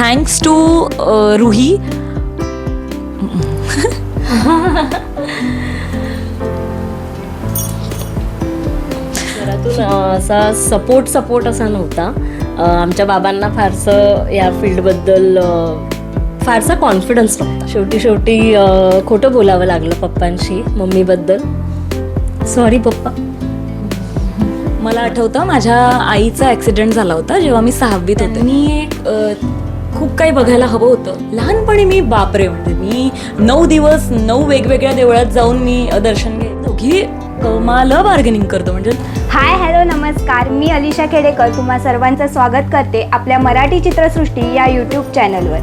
Thanks to Ruhi. घरातून असा support असा नव्हता. आमच्या बाबांना फारसं या फील्डबद्दल फारसा कॉन्फिडन्स नव्हता. शेवटी खोटं बोलावं लागलं पप्पांशी मम्मीबद्दल. सॉरी पप्पा. मला आठवतं माझ्या आईचा ॲक्सिडेंट झाला होता जेव्हा मी 6वीत होते. मी खूप काही बघायला हवं होतं. लहानपणी मी बापरे म्हणजे मी 9 दिवस 9 वेगवेगळ्या देवळात जाऊन मी दर्शन घे. दोघी कमाल बार्गेनिंग करतो म्हणजे. हाय हॅलो नमस्कार, मी अलिशा खेडेकर तुम्हा सर्वांचं स्वागत करते आपल्या मराठी चित्रसृष्टी या यूट्यूब चॅनलवर.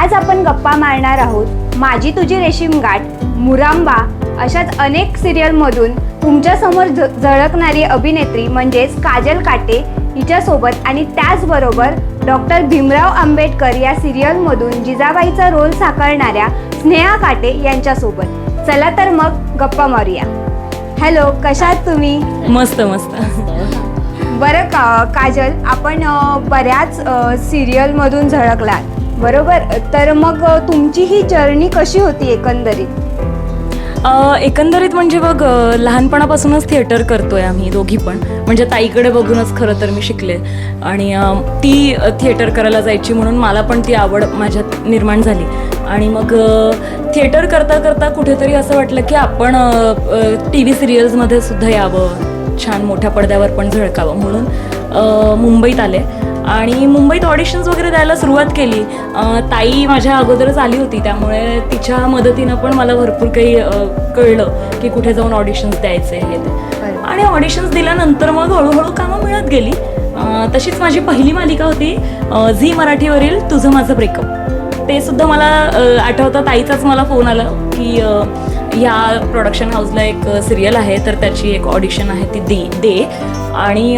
आज आपण गप्पा मारणार आहोत माझी तुझी रेशीम गाठ, मुरांबा अशाच अनेक सिरियलमधून तुमच्यासमोर झळकणारी अभिनेत्री म्हणजेच काजल काटे हिच्यासोबत आणि त्याचबरोबर डॉक्टर भीमराव आंबेडकर या सिरियलमधून जिजाबाईचा रोल साकारणाऱ्या स्नेहा काटे यांच्यासोबत. चला तर मग गप्पा मारूया. हॅलो, कशा आहात तुम्ही? मस्त मस्त. बरं काजल, आपण बऱ्याच सिरियलमधून झळकलात बरोबर, तर मग तुमची ही जर्नी कशी होती एकंदरीत? एकंदरीत म्हणजे बघ, लहानपणापासूनच थिएटर करतोय आम्ही दोघी पण. म्हणजे ताईकडे बघूनच खरं तर मी शिकले आणि ती थिएटर करायला जायची म्हणून मला पण ती आवड माझ्यात निर्माण झाली. आणि मग थिएटर करता करता कुठेतरी असं वाटलं की आपण टी व्ही सिरियल्समध्ये सुद्धा यावं, छान मोठ्या पडद्यावर पण झळकावं म्हणून मुंबईत आले आणि मुंबईत ऑडिशन्स वगैरे द्यायला सुरुवात केली. ताई माझ्या अगोदरच आली होती त्यामुळे तिच्या मदतीनं पण मला भरपूर काही कळलं की कुठे जाऊन ऑडिशन्स द्यायचे हे ते. आणि ऑडिशन्स दिल्यानंतर मग हळूहळू कामं मिळत गेली. तशीच माझी पहिली मालिका होती झी मराठीवरील तुझं माझं ब्रेकअप. ते सुद्धा मला आठवतं, ताईचाच मला फोन आला की ह्या प्रोडक्शन हाऊसला एक सिरियल आहे तर त्याची एक ऑडिशन आहे ती दे. आणि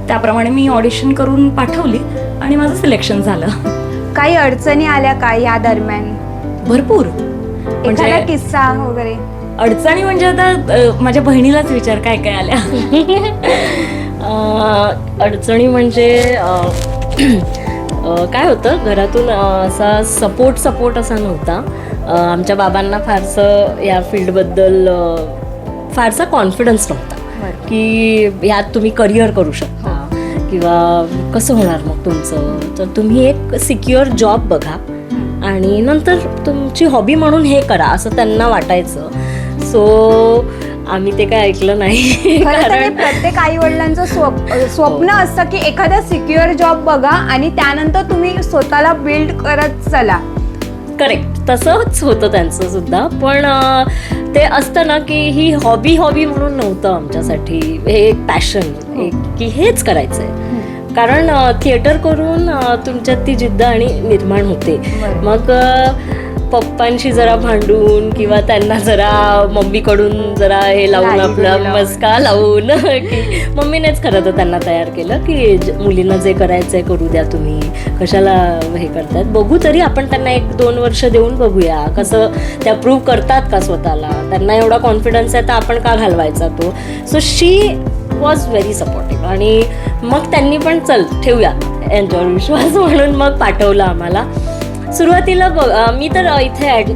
त्याप्रमाणे मी ऑडिशन करून पाठवली आणि माझं सिलेक्शन झालं. काही अडचणी आल्या का या दरम्यान? भरपूर. एखादा किस्सा वगैरे? अडचणी म्हणजे आता माझ्या बहिणीलाच विचार काय काय आल्या. अडचणी म्हणजे काय होतं, घरातून असा सपोर्ट असा नव्हता. आमच्या बाबांना फारसं या फील्डबद्दल फारसा कॉन्फिडन्स नव्हता की ह्यात तुम्ही करिअर करू शकता किंवा कसं होणार मग तुमचं. तर तुम्ही एक सिक्युअर जॉब बघा आणि नंतर तुमची हॉबी म्हणून हे करा असं त्यांना वाटायचं. सो आम्ही ते काय ऐकलं नाही. कारण प्रत्येक आई वडिलांचं स्वप्न असतं की एखादा सिक्युअर जॉब बघा आणि त्यानंतर तुम्ही स्वतःला बिल्ड करत चला. करेक्ट, तसंच होतं त्यांचं सुद्धा. पण ते असतं ना की ही हॉबी म्हणून नव्हतं आमच्यासाठी. हे एक पॅशन की हेच करायचं आहे. कारण थिएटर करून तुमच्यात ती जिद्द आणि निर्माण होते. मग पप्पांशी जरा भांडून किंवा त्यांना जरा मम्मीकडून जरा हे लावून आपला मस्का लावून की मम्मीनेच खरं तर त्यांना तयार केलं की मुलींना जे करायचंय करू द्या, तुम्ही कशाला हे करतायत, बघू तरी आपण त्यांना 1-2 वर्ष देऊन बघूया कसं त्या प्रूव्ह करतात का स्वतःला. त्यांना एवढा कॉन्फिडन्स आहे तर आपण का घालवायचा तो. So she was very supportive. आणि मग त्यांनी पण चल ठेवूया यांच्यावर विश्वास म्हणून मग पाठवलं आम्हाला. सुरुवातीला मी तर इथे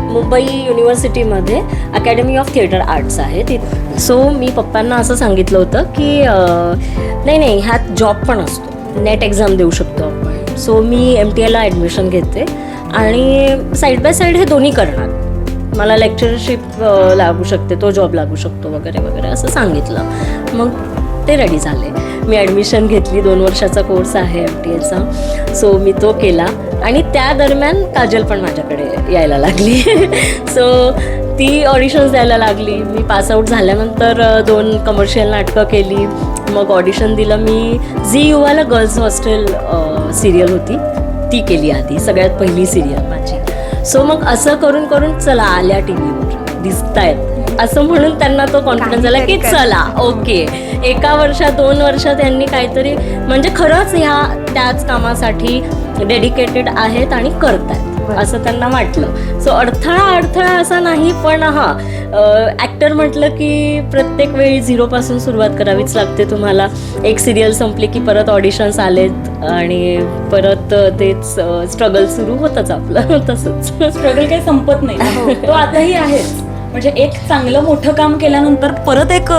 मुंबई युनिव्हर्सिटीमध्ये अकॅडमी ऑफ थिएटर आर्ट्स आहे तिथे. सो मी पप्पांना असं सांगितलं होतं की नाही ह्यात जॉब पण असतो, नेट एक्झाम देऊ शकतो आपण. सो मी MTAला ॲडमिशन घेते आणि साईड बाय साईड हे दोन्ही करणार. मला लेक्चरशिप लागू शकते, तो जॉब लागू शकतो वगैरे वगैरे असं सांगितलं. मग ते रेडी झाले. मी ॲडमिशन घेतली, 2 वर्षाचा कोर्स आहे MTAचा. सो मी तो केला आणि त्या दरम्यान काजल पण माझ्याकडे यायला लागली. सो ती ऑडिशन्स द्यायला लागली. मी पासआउट झाल्यानंतर 2 कमर्शियल नाटकं केली. मग ऑडिशन दिलं. मी झी युवाला गर्ल्स हॉस्टेल सिरियल होती ती केली आधी, सगळ्यात पहिली सिरियल माझी. सो मग असं करून करून चला आल्या टी व्हीवर दिसतायत असं म्हणून त्यांना तो कॉन्फिडन्स आला की चला ओके, 1 वर्षात 2 वर्षात त्यांनी काहीतरी म्हणजे खरंच ह्या त्याच कामासाठी डेडिकेटेड आहेत आणि करतायत. असं त्यांना वाटलं. सो अडथळा असा नाही, पण हा ॲक्टर म्हटलं की प्रत्येक वेळी झिरोपासून सुरुवात करावीच लागते तुम्हाला. एक सिरियल संपली की परत ऑडिशन्स आलेत आणि परत तेच स्ट्रगल सुरू होतच आपलं. तसंच स्ट्रगल काही संपत नाही, तो आताही आहेच. म्हणजे एक चांगलं मोठं काम केल्यानंतर परत एक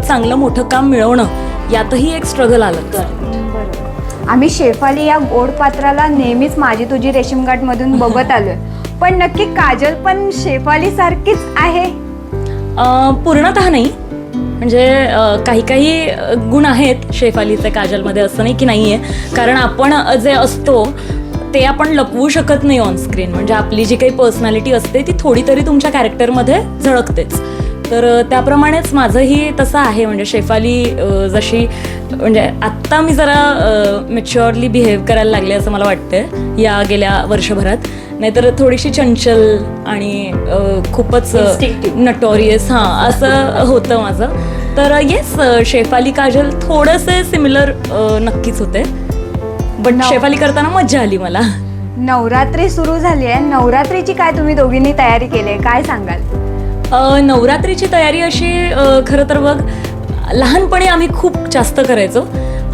चांगलं मोठं काम मिळवणं, यातही एक स्ट्रगल आलं. आम्ही शेफाली या गोड पात्राला नेहमीच माझी तुझी रेशीमगाठ मधून बघत आलोय, पण नक्की काजल पण शेफाली सारखीच आहे? पूर्णतः नाही, म्हणजे काही काही गुण आहेत शेफालीचे काजलमध्ये, असं नाही की नाही आहे. कारण आपण जे असतो ते आपण लपवू शकत नाही ऑन स्क्रीन. म्हणजे आपली जी काही पर्सनॅलिटी असते ती थोडी तरी तुमच्या कॅरेक्टरमध्ये झळकतेच. तर त्याप्रमाणेच माझंही तसं आहे. म्हणजे शेफाली जशी, म्हणजे आत्ता मी जरा मॅच्युअरली बिहेव करायला लागले असं मला वाटतंय या गेल्या वर्षभरात. नाहीतर थोडीशी चंचल आणि खूपच नटोरियस असं होतं माझं. तर येस, शेफाली काजल थोडंसे सिमिलर नक्कीच होते, पण शेफाली करताना मज्जा आली मला. नवरात्री सुरू झाली आहे, नवरात्रीची काय तुम्ही दोघींनी तयारी केली आहे, काय सांगाल? नवरात्रीची तयारी अशी खरं तर बघ, लहानपणी आम्ही खूप जास्त करायचो.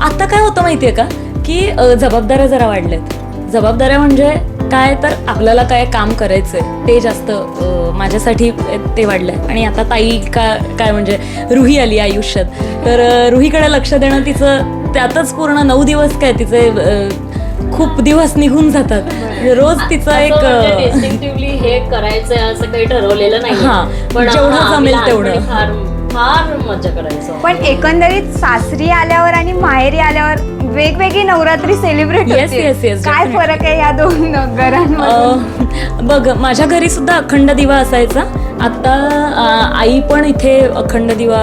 आता काय होतं माहितीये का, की जबाबदाऱ्या जरा वाढल्यात. जबाबदाऱ्या म्हणजे काय, तर आपल्याला काय काम करायचंय ते जास्त माझ्यासाठी ते वाढलंय. आणि आता ताई काय म्हणजे रुही आली आयुष्यात, तर रुहीकडे लक्ष देणं तिचं त्यातच पूर्ण 9 दिवस काय तिचे खूप दिवस निघून जातात. रोज तिचा एक डिस्टिंक्टिव्हली हे करायचंय असं काही ठरवलेलं नाही, पण जेवढं जमेल तेवढं फार मजा करायचं. पण एकंदरीत सासरी आल्यावर आणि माहेरी आल्यावर वेगवेगळी नवरात्री सेलिब्रेट होते. काय फरक आहे या दोन घरांमध्ये? बघ, माझ्या घरी सुद्धा अखंड दिवा असायचा. आता आई पण इथे अखंड दिवा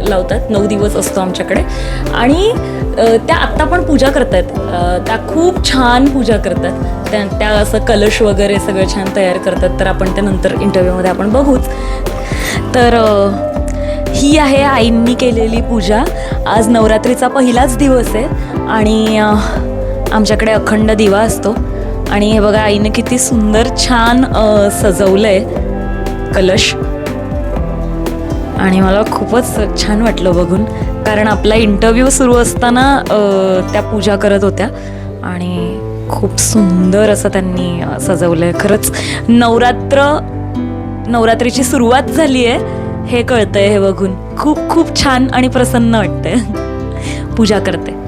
लावतात. 9 दिवस असतो आमच्याकडे. आणि त्या आत्ता पण पूजा करतात. त्या खूप छान पूजा करतात. त्या असं कलश वगैरे सगळं छान तयार करतात. तर आपण त्या नंतर इंटरव्ह्यूमध्ये आपण बघूच. तर ही आहे आईंनी केलेली पूजा. आज नवरात्रीचा पहिलाच दिवस आहे आणि आमच्याकडे अखंड दिवा असतो. आणि हे बघा, आईने किती सुंदर छान सजवलंय कलश. आणि मला खूपच छान वाटलं बघून, कारण आपला इंटरव्ह्यू सुरू असताना त्या पूजा करत होत्या आणि खूप सुंदर असं त्यांनी सजवलंय. खरंच नवरात्रीची सुरुवात झाली आहे हे कळतंय हे बघून. खूप खूप छान आणि प्रसन्न वाटतंय. पूजा करते.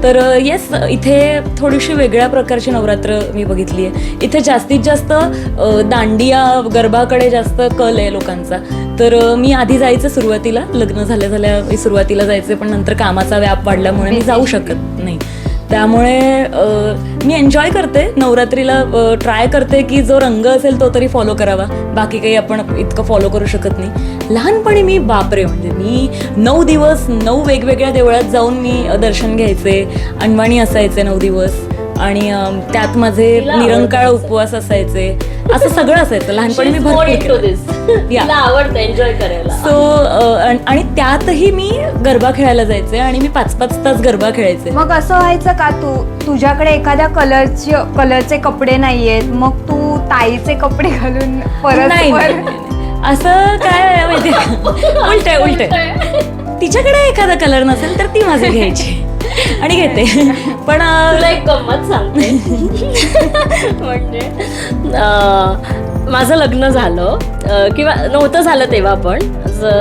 तर येस, इथे थोडीशी वेगळ्या प्रकारची नवरात्र मी बघितली आहे. इथे जास्तीत जास्त दांडिया गरबाकडे जास्त कल आहे लोकांचा. तर मी आधी जायचं सुरुवातीला, लग्न झाल्या मी सुरुवातीला जायचे, पण नंतर कामाचा व्याप वाढल्यामुळे मी जाऊ शकत नाही. त्यामुळे मी एन्जॉय करते नवरात्रीला. ट्राय करते की जो रंग असेल तो तरी फॉलो करावा. बाकी काही आपण इतकं फॉलो करू शकत नाही. लहानपणी मी बापरे, म्हणजे मी 9 दिवस 9 वेगवेगळ्या देवळात जाऊन मी दर्शन घ्यायचे. अनवाणी असायचे 9 दिवस. आणि त्यात माझे निरंकाळ उपवास असायचे. असं सगळं असायचं लहानपणी. मी भरपूर आवडतं एन्जॉय करायला. सो आणि त्यातही मी गरबा खेळायला जायचे आणि मी 5-5 तास गरबा खेळायचे. मग असं व्हायचं का, तुझ्याकडे एखाद्या कलरचे कपडे नाहीयेत, मग तू ताईचे कपडे घालून परत? नाही, असं काय माहिती, उलट तिच्याकडे एखादा कलर नसेल तर ती माझी घ्यायची आणि घेते. पण तुला एक गंमत सांगते. म्हणजे माझं लग्न झालं किंवा नव्हतं झालं तेव्हा, पण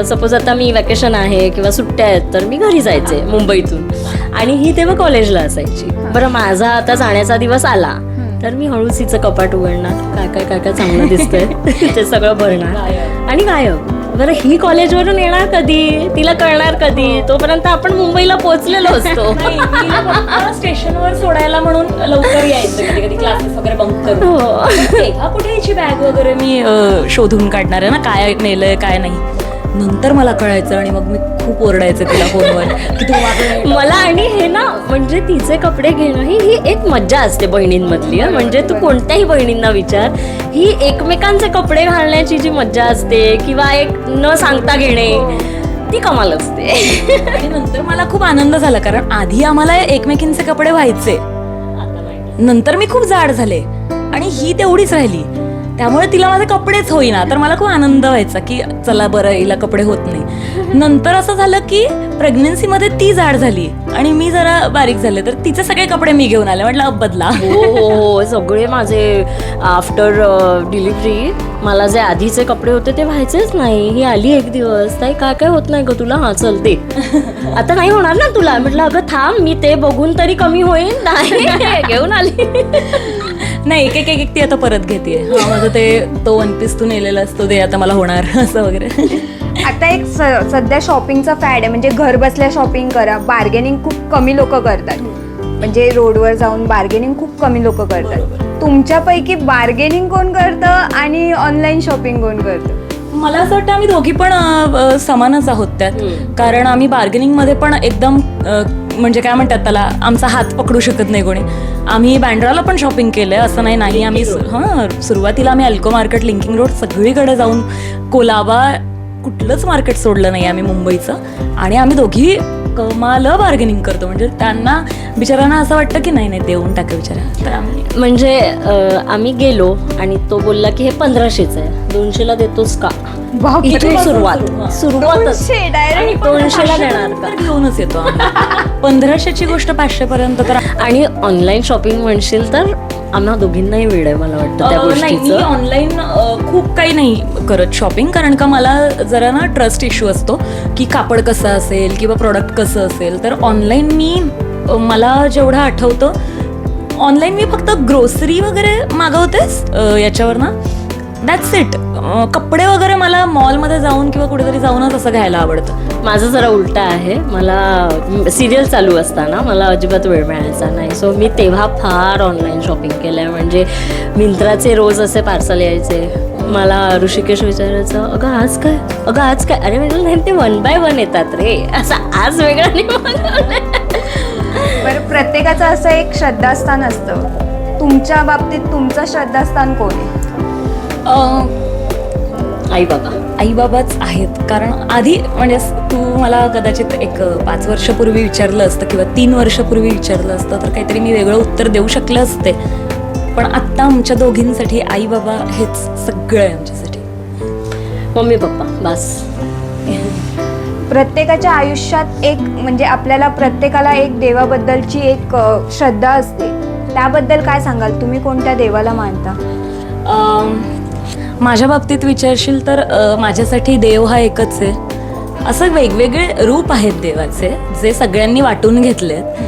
सपोज आता मी वॅकेशन आहे किंवा सुट्ट्या आहेत तर मी घरी जायचे मुंबईतून, आणि ही तेव्हा कॉलेजला असायची. बरं, माझा आता जाण्याचा दिवस आला तर मी हळूच हिचं कपाट उघडणार, काय काय काय काय चांगलं दिसतंय ते सगळं भरणार आणि गायब. बरं ही कॉलेजवरून येणार कधी, तिला कळणार कधी, तोपर्यंत आपण मुंबईला पोहोचलेलो असतो. नाही, मी फक्त स्टेशनवर सोडायला म्हणून लवकर यायचं कधी कधी क्लासेस वगैरे बंक करून. हो. तेव्हा कुठे याची बॅग वगैरे मी शोधून काढणार आहे ना, काय नेलंय काय नाही. नंतर मला कळायचं आणि मग मी खूप ओरडायचं तिला फोनवर की तू माझं मला आणि हे ना म्हणजे तिचे कपडे घेणं ही एक मज्जा असते बहिणींमधली. म्हणजे तू कोणत्याही बहिणींना विचार, ही एकमेकांचे कपडे घालण्याची जी मज्जा असते किंवा एक न सांगता घेणे, ती कमाल असते. आणि नंतर मला खूप आनंद झाला, कारण आधी आम्हाला एकमेकींचे कपडे व्हायचे, नंतर मी खूप जाड झाले आणि ही तेवढीच राहिली, त्यामुळे तिला माझे कपडेच होईना. तर मला खूप आनंद व्हायचा की चला बरं, हिला कपडे होत नाही. नंतर असं झालं की प्रेग्नन्सीमध्ये ती जाड झाली आणि मी जरा बारीक झाले, तर तिचे सगळे कपडे मी घेऊन आले. म्हटलं अब बदला. हो हो हो, सगळे माझे आफ्टर डिलिव्हरी मला जे आधीचे कपडे होते ते व्हायचेच नाही. ही आली एक दिवस, ताई काय काय होत नाही ग तुला, हा चल दे, आता नाही होणार ना तुला. म्हटलं अगं थांब, मी ते बघून तरी कमी होईल. नाही, घेऊन आली. नाही, एक एक एक ती आता परत घेते. माझं ते तो वन पीस तू नेलेला असतो ते आता मला होणार असं वगैरे. आता एक सध्या शॉपिंगचा फॅड आहे, म्हणजे घर बसल्या शॉपिंग करा. बार्गेनिंग खूप कमी लोक करतात, म्हणजे रोडवर जाऊन बार्गेनिंग खूप कमी लोक करतात. तुमच्यापैकी बार्गेनिंग कोण करतं आणि ऑनलाईन शॉपिंग कोण करतं? मला असं वाटतं आम्ही दोघी पण समानच आहोत त्यात. कारण आम्ही बार्गेनिंगमध्ये पण एकदम म्हणजे काय म्हणतात त्याला, आमचा हात पकडू शकत नाही कोणी. आम्ही बँड्राला पण शॉपिंग केलंय, असं नाही. आम्ही सुरुवातीला आम्ही अल्को मार्केट, लिंकिंग रोड सगळीकडे जाऊन, कोलाबा कुठलंच मार्केट सोडलं नाही आम्ही मुंबईचं. आणि आम्ही दोघी कमाल बार्गेनिंग करतो, म्हणजे त्यांना बिचारांना असं वाटतं की नाही देऊन टाका बिचारा. तर आम्ही म्हणजे आम्ही गेलो आणि तो बोलला की हे 1500चं आहे, 200ला देतोस का? बापरे. इथून सुरुवातच 200 direct? 200ला देणार का? तर घेऊनच येतो आम्ही. 1500ची गोष्ट 500 पर्यंत. तर आणि ऑनलाईन शॉपिंग म्हणशील तर आम्हा दोघींनाही वेळ आहे मला वाटतं त्या नाही, मी गोष्टीचं. ऑनलाईन खूप काही नाही करत शॉपिंग, कारण का मला जरा ना ट्रस्ट इश्यू असतो की कापड कसं असेल किंवा प्रोडक्ट कसं असेल. तर ऑनलाईन मी मला जेवढं आठवतं, ऑनलाईन मी फक्त ग्रोसरी वगैरे मागवतेच याच्यावर ना, दॅट्स इट. कपडे वगैरे मला मॉलमध्ये जाऊन किंवा कुठेतरी जाऊनच असं घ्यायला आवडतं. माझं जरा उलट आहे, मला सिरियल चालू असताना मला अजिबात वेळ मिळायचा नाही. सो मी तेव्हा फार ऑनलाईन शॉपिंग केलं आहे. म्हणजे मिंत्राचे रोज असे पार्सल यायचे, मला ऋषिकेश विचारायचं अगं आज काय, अगं आज काय. अरे म्हटलं नाही, ते 1 by 1 येतात रे, असं आज वेगळं नाही मागवलंय. बरं, प्रत्येकाचं असं एक श्रद्धास्थान असतं. तुमच्या बाबतीत तुमचं श्रद्धास्थान कोण आहे? आई बाबा. आईबाबाच आहेत. कारण आधी म्हणजे तू मला कदाचित एक 5 वर्षापूर्वी विचारलं असतं किंवा 3 वर्षापूर्वी विचारलं असतं तर काहीतरी मी वेगळं उत्तर देऊ शकले असते. पण आत्ता आमच्या दोघींसाठी आई बाबा हेच सगळं आहे आमच्यासाठी. मम्मी पप्पा बस. प्रत्येकाच्या आयुष्यात एक म्हणजे आपल्याला प्रत्येकाला एक देवाबद्दलची एक श्रद्धा असते. त्याबद्दल काय सांगाल? तुम्ही कोणत्या देवाला मानता? माझ्या बाबतीत विचारशील तर माझ्यासाठी देव हा एकच आहे. असं वेगवेगळे रूप आहेत देवाचे जे सगळ्यांनी वाटून घेतलेत.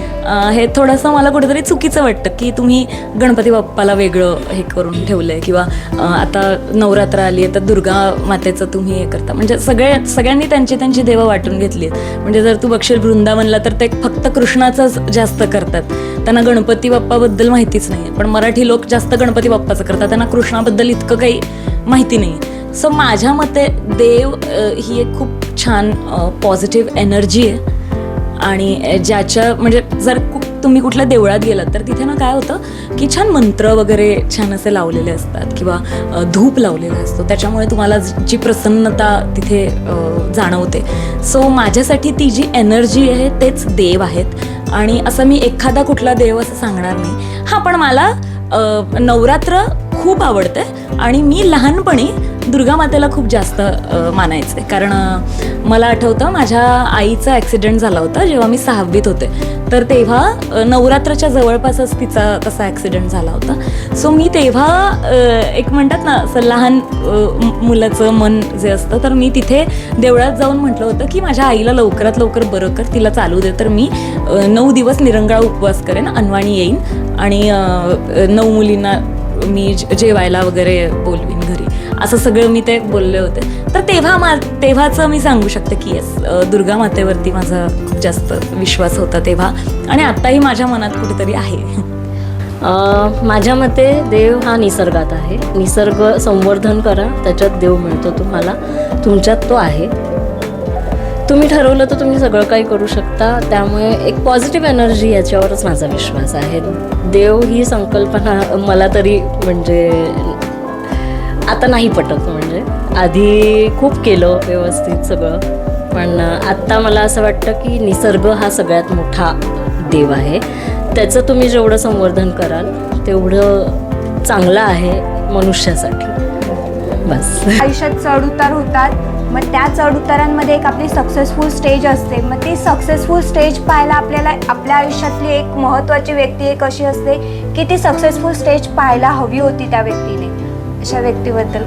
हे थोडंसं मला कुठेतरी चुकीचं वाटतं की तुम्ही गणपती बाप्पाला वेगळं हे करून ठेवलं आहे किंवा आता नवरात्र आली आहे तर दुर्गा मातेचं तुम्ही हे करता. म्हणजे सगळ्यांनी त्यांची देवं वाटून घेतली आहेत. म्हणजे जर तू बघशील वृंदावनला तर ते फक्त कृष्णाचंच जास्त करतात, त्यांना गणपती बाप्पाबद्दल माहितीच नाही. पण मराठी लोक जास्त गणपती बाप्पाचं करतात, त्यांना कृष्णाबद्दल इतकं काही माहिती नाही. सो माझ्या मते देव ही एक खूप छान पॉझिटिव्ह एनर्जी आहे. आणि ज्याच्या म्हणजे जर तुम्ही कुठल्या देवळात गेलात तर तिथे ना काय होतं की छान मंत्र वगैरे छान असे लावलेले असतात किंवा धूप लावलेला असतो, त्याच्यामुळे तुम्हाला जी प्रसन्नता तिथे जाणवते. सो माझ्यासाठी ती जी एनर्जी आहे तेच देव आहेत. आणि असं मी एखादा कुठला देव असं सांगणार नाही. हां, पण मला नवरात्र खूप आवडते आणि मी लहानपणी दुर्गा मातेला खूप जास्त मानायचे. कारण मला आठवतं माझ्या आईचा ॲक्सिडेंट झाला होता जेव्हा मी 6वीत होते. तर तेव्हा नवरात्राच्या जवळपासच तिचा तसा ॲक्सिडेंट झाला होता. सो मी तेव्हा एक म्हणतात ना असं लहान मुलाचं मन जे असतं, तर मी तिथे देवळात जाऊन म्हटलं होतं की माझ्या आईला लवकरात लवकर बरं कर, तिला चालू दे. तर मी 9 दिवस निरंकाळ उपवास करेन, अनवाणी येईन आणि 9 मुलींना मी जेवायला वगैरे बोलवीन घरी. असं सगळं मी ते बोलले होते. तर तेव्हाचं मी सांगू शकते की येस, दुर्गा मातेवरती माझा खूप जास्त विश्वास होता तेव्हा, आणि आत्ताही माझ्या मनात कुठेतरी आहे. माझ्या मते देव हा निसर्गात आहे. निसर्ग संवर्धन करा, त्याच्यात देव मिळतो तुम्हाला, तुमच्यात तो आहे. तुम्ही ठरवलं तर तुम्ही सगळं काही करू शकता. त्यामुळे एक पॉझिटिव्ह एनर्जी, याच्यावरच माझा विश्वास आहे. देव ही संकल्पना मला तरी म्हणजे आता नाही पटत. म्हणजे आधी खूप केलं व्यवस्थित सगळं, पण आत्ता मला असं वाटतं की निसर्ग हा सगळ्यात मोठा देव आहे. त्याचं तुम्ही जेवढं संवर्धन कराल तेवढं चांगलं आहे मनुष्यासाठी. बस. आयुष्यात चढउतार होतात, मग त्या चढउतारांमध्ये एक आपली सक्सेसफुल स्टेज असते. मग ती सक्सेसफुल स्टेज पाहायला आपल्याला आपल्या आयुष्यातली एक महत्त्वाची व्यक्ती एक अशी असते की ती सक्सेसफुल स्टेज पाहायला हवी होती त्या व्यक्तीने. अशा व्यक्तीबद्दल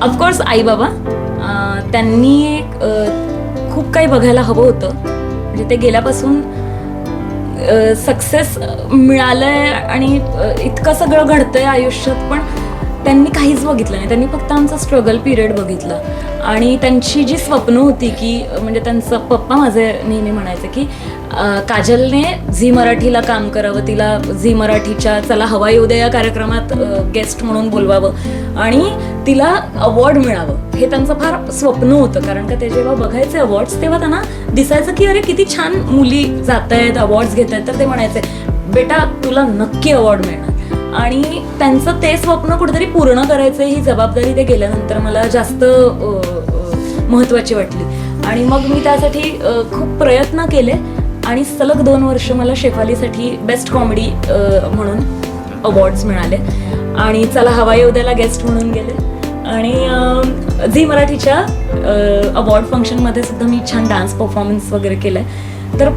ऑफकोर्स आई बाबा. त्यांनी खूप काही बघायला हवं होतं. म्हणजे ते गेल्यापासून सक्सेस मिळालंय आणि इतकं सगळं घडतंय आयुष्यात, पण त्यांनी काहीच बघितलं नाही. त्यांनी फक्त आमचा स्ट्रगल पिरियड बघितला. आणि त्यांची जी स्वप्न होती की म्हणजे त्यांचं पप्पा माझे नेहमी म्हणायचे की काजलने झी मराठीला काम करावं, तिला झी मराठीच्या चला हवा येऊ दे या कार्यक्रमात गेस्ट म्हणून बोलवावं आणि तिला अवॉर्ड मिळावं, हे त्यांचं फार स्वप्न होतं. कारण का ते जेव्हा बघायचे अवॉर्ड्स तेव्हा त्यांना दिसायचं की अरे किती छान मुली जात आहेत, अवॉर्ड्स घेत आहेत. तर ते म्हणायचे बेटा तुला नक्की अवॉर्ड मिळणार. आणि त्यांचं ते स्वप्न कुठेतरी पूर्ण करायचं ही जबाबदारी ते गेल्यानंतर मला जास्त महत्त्वाची वाटली. आणि मग मी त्यासाठी खूप प्रयत्न केले आणि सलग 2 वर्ष मला शेफालीसाठी बेस्ट कॉमेडी म्हणून अवॉर्ड्स मिळाले. आणि चला हवा येऊ द्याला गेस्ट म्हणून गेले. आणि झी मराठीच्या अवॉर्ड फंक्शनमध्ये सुद्धा मी छान डान्स परफॉर्मन्स वगैरे केलं. तर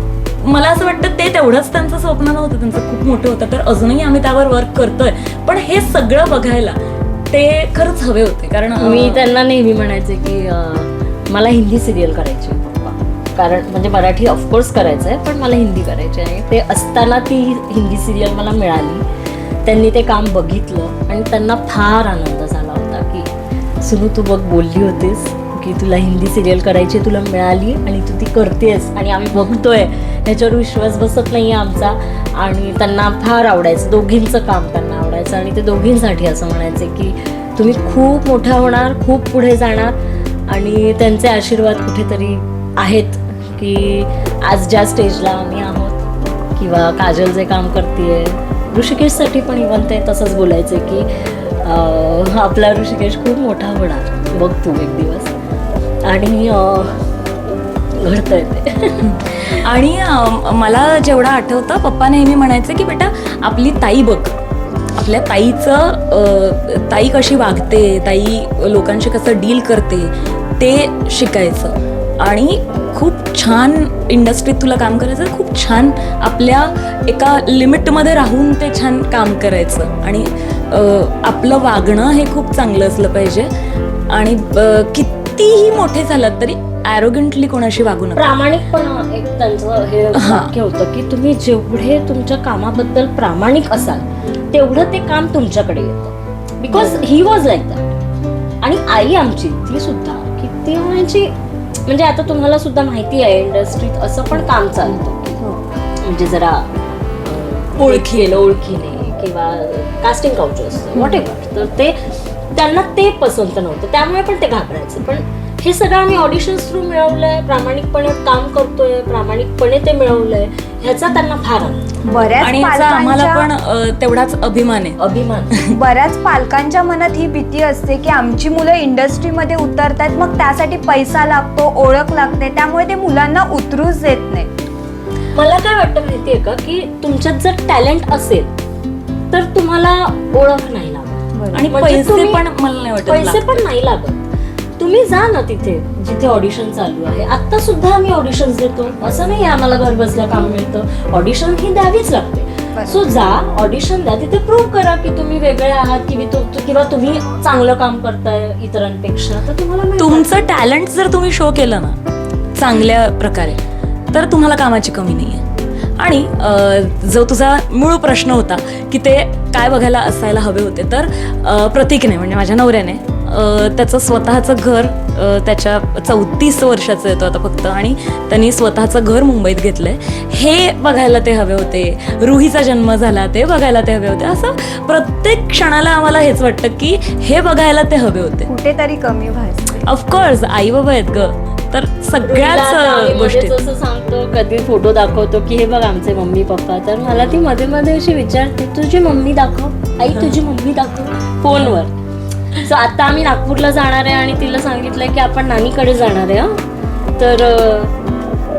मला असं वाटतं ते तेवढंच त्यांचं स्वप्न नव्हतं, त्यांचं खूप मोठं होतं. तर अजूनही आम्ही त्यावर वर्क करतोय. पण हे सगळं बघायला ते खरंच हवे होते. कारण मी त्यांना नेहमी म्हणायचे की मला हिंदी सिरियल करायची पप्पा, कारण म्हणजे मराठी ऑफकोर्स करायचं आहे पण मला हिंदी करायची आहे. ते असताना ती हिंदी सिरियल मला मिळाली. त्यांनी ते काम बघितलं आणि त्यांना फार आनंद झाला होता की सुनू तू बघ बोलली होतीस की तुला हिंदी सिरियल करायची, तुला मिळाली आणि तू ती करतेस आणि आम्ही बघतोय, ह्याच्यावर विश्वास बसत नाही आहे आमचा. आणि त्यांना फार आवडायचं, दोघींचं काम त्यांना आवडायचं. आणि ते दोघींसाठी असं म्हणायचे की तुम्ही खूप मोठ्या होणार, खूप पुढे जाणार. आणि त्यांचे आशीर्वाद कुठेतरी आहेत की आज ज्या स्टेजला आम्ही आहोत किंवा काजल जे काम करते, ऋषिकेशसाठी पण इव्हन ते तसंच बोलायचे की आपला ऋषिकेश खूप मोठा होणार बघ तू एक दिवस. आणि घडतंय ते. आणि मला जेवढं आठवतं पप्पा नेहमी म्हणायचे की बेटा आपली ताई बघ, आपल्या ताई कशी वागते, ताई लोकांशी कसं डील करते ते शिकायचं. आणि खूप छान इंडस्ट्रीत तुला काम करायचं, खूप छान आपल्या एका लिमिटमध्ये राहून ते छान काम करायचं. आणि आपलं वागणं हे खूप चांगलं असलं पाहिजे. आणि कितीही मोठे झालात तरी ॲरोगंटली कोणाशी वागू नका. प्रामाणिकपणा एक त्यांचं हे वाक्य होतं की तुम्ही जेवढे तुमच्या कामाबद्दल प्रामाणिक असाल तेवढं ते काम तुमच्याकडे येतं. Because he was like that. आणि आई आमची ती सुद्धा किती म्हणजे आता तुम्हाला सुद्धा माहिती आहे इंडस्ट्रीत असं पण काम चालतं म्हणजे जरा ओळखीने किंवा कास्टिंग काउच असतं व्हॉट एव्हर. तर ते त्यांना ते पसंत नव्हतं, त्यामुळे पण ते घाबरायचं. पण हे सगळं आम्ही ऑडिशन्स थ्रू मिळवलंय, प्रामाणिकपणे काम करतोय, प्रामाणिकपणे ते मिळवलंय, ह्याचा त्यांना फार बऱ्याच आणि याचा आम्हाला पण तेवढाच अभिमान आहे. अभिमान. बऱ्याच पालकांच्या मनात ही भीती असते की आमची मुलं इंडस्ट्रीमध्ये उतरतात, मग त्यासाठी पैसा लागतो, ओळख लागते, त्यामुळे ते मुलांना उतरूच देत नाही. मला काय वाटतं माहितीये का की तुमच्यात जर टॅलेंट असेल तर तुम्हाला ओळख नाही लागत आणि म्हणजे पैसे पण मला नाही वाटत पैसे पण नाही लागत. तुम्ही जा ना तिथे जिथे ऑडिशन चालू आहे. आता सुद्धा आम्ही ऑडिशन्स देतो, असं नाही आम्हाला घर बसल्या काम मिळतं. ऑडिशन ही द्यावीच लागते. सो जा ऑडिशन द्या, तिथे प्रूव्ह करा की तुम्ही वेगळे आहात किंवा तुम्ही चांगलं काम करताय इतरांपेक्षा, तर तुम्हाला मिळणार. तुमचं टॅलेंट जर तुम्ही शो केलं ना चांगल्या प्रकारे तर तुम्हाला कामाची कमी नाहीये. आणि जो तुझा मूळ प्रश्न होता की ते काय बघायला असायला हवे होते, तर प्रतीकने म्हणजे माझ्या नवऱ्याने त्याचं स्वतःचं घर त्याच्या 34 वर्षाचं येतो आता फक्त, आणि त्यांनी स्वतःचं घर मुंबईत घेतलंय हे बघायला ते हवे होते. रुहीचा जन्म झाला ते बघायला ते हवे होते. असं प्रत्येक क्षणाला आम्हाला हेच वाटतं की हे बघायला ते हवे होते. कुठेतरी कमी भासते. ऑफकोर्स आई बाबा आहेत ग, तर सगळ्याच गोष्टी. जसं सांगतो, कधी फोटो दाखवतो की हे बघ आमचे मम्मी पप्पा, तर मला ती मध्ये मध्ये अशी विचारते, तुझी मम्मी दाखव आई, तुझी मम्मी दाखव फोनवर. सो आता आम्ही नागपूरला जाणार आहे आणि तिला सांगितलंय की आपण नानीकडे जाणार आहे तर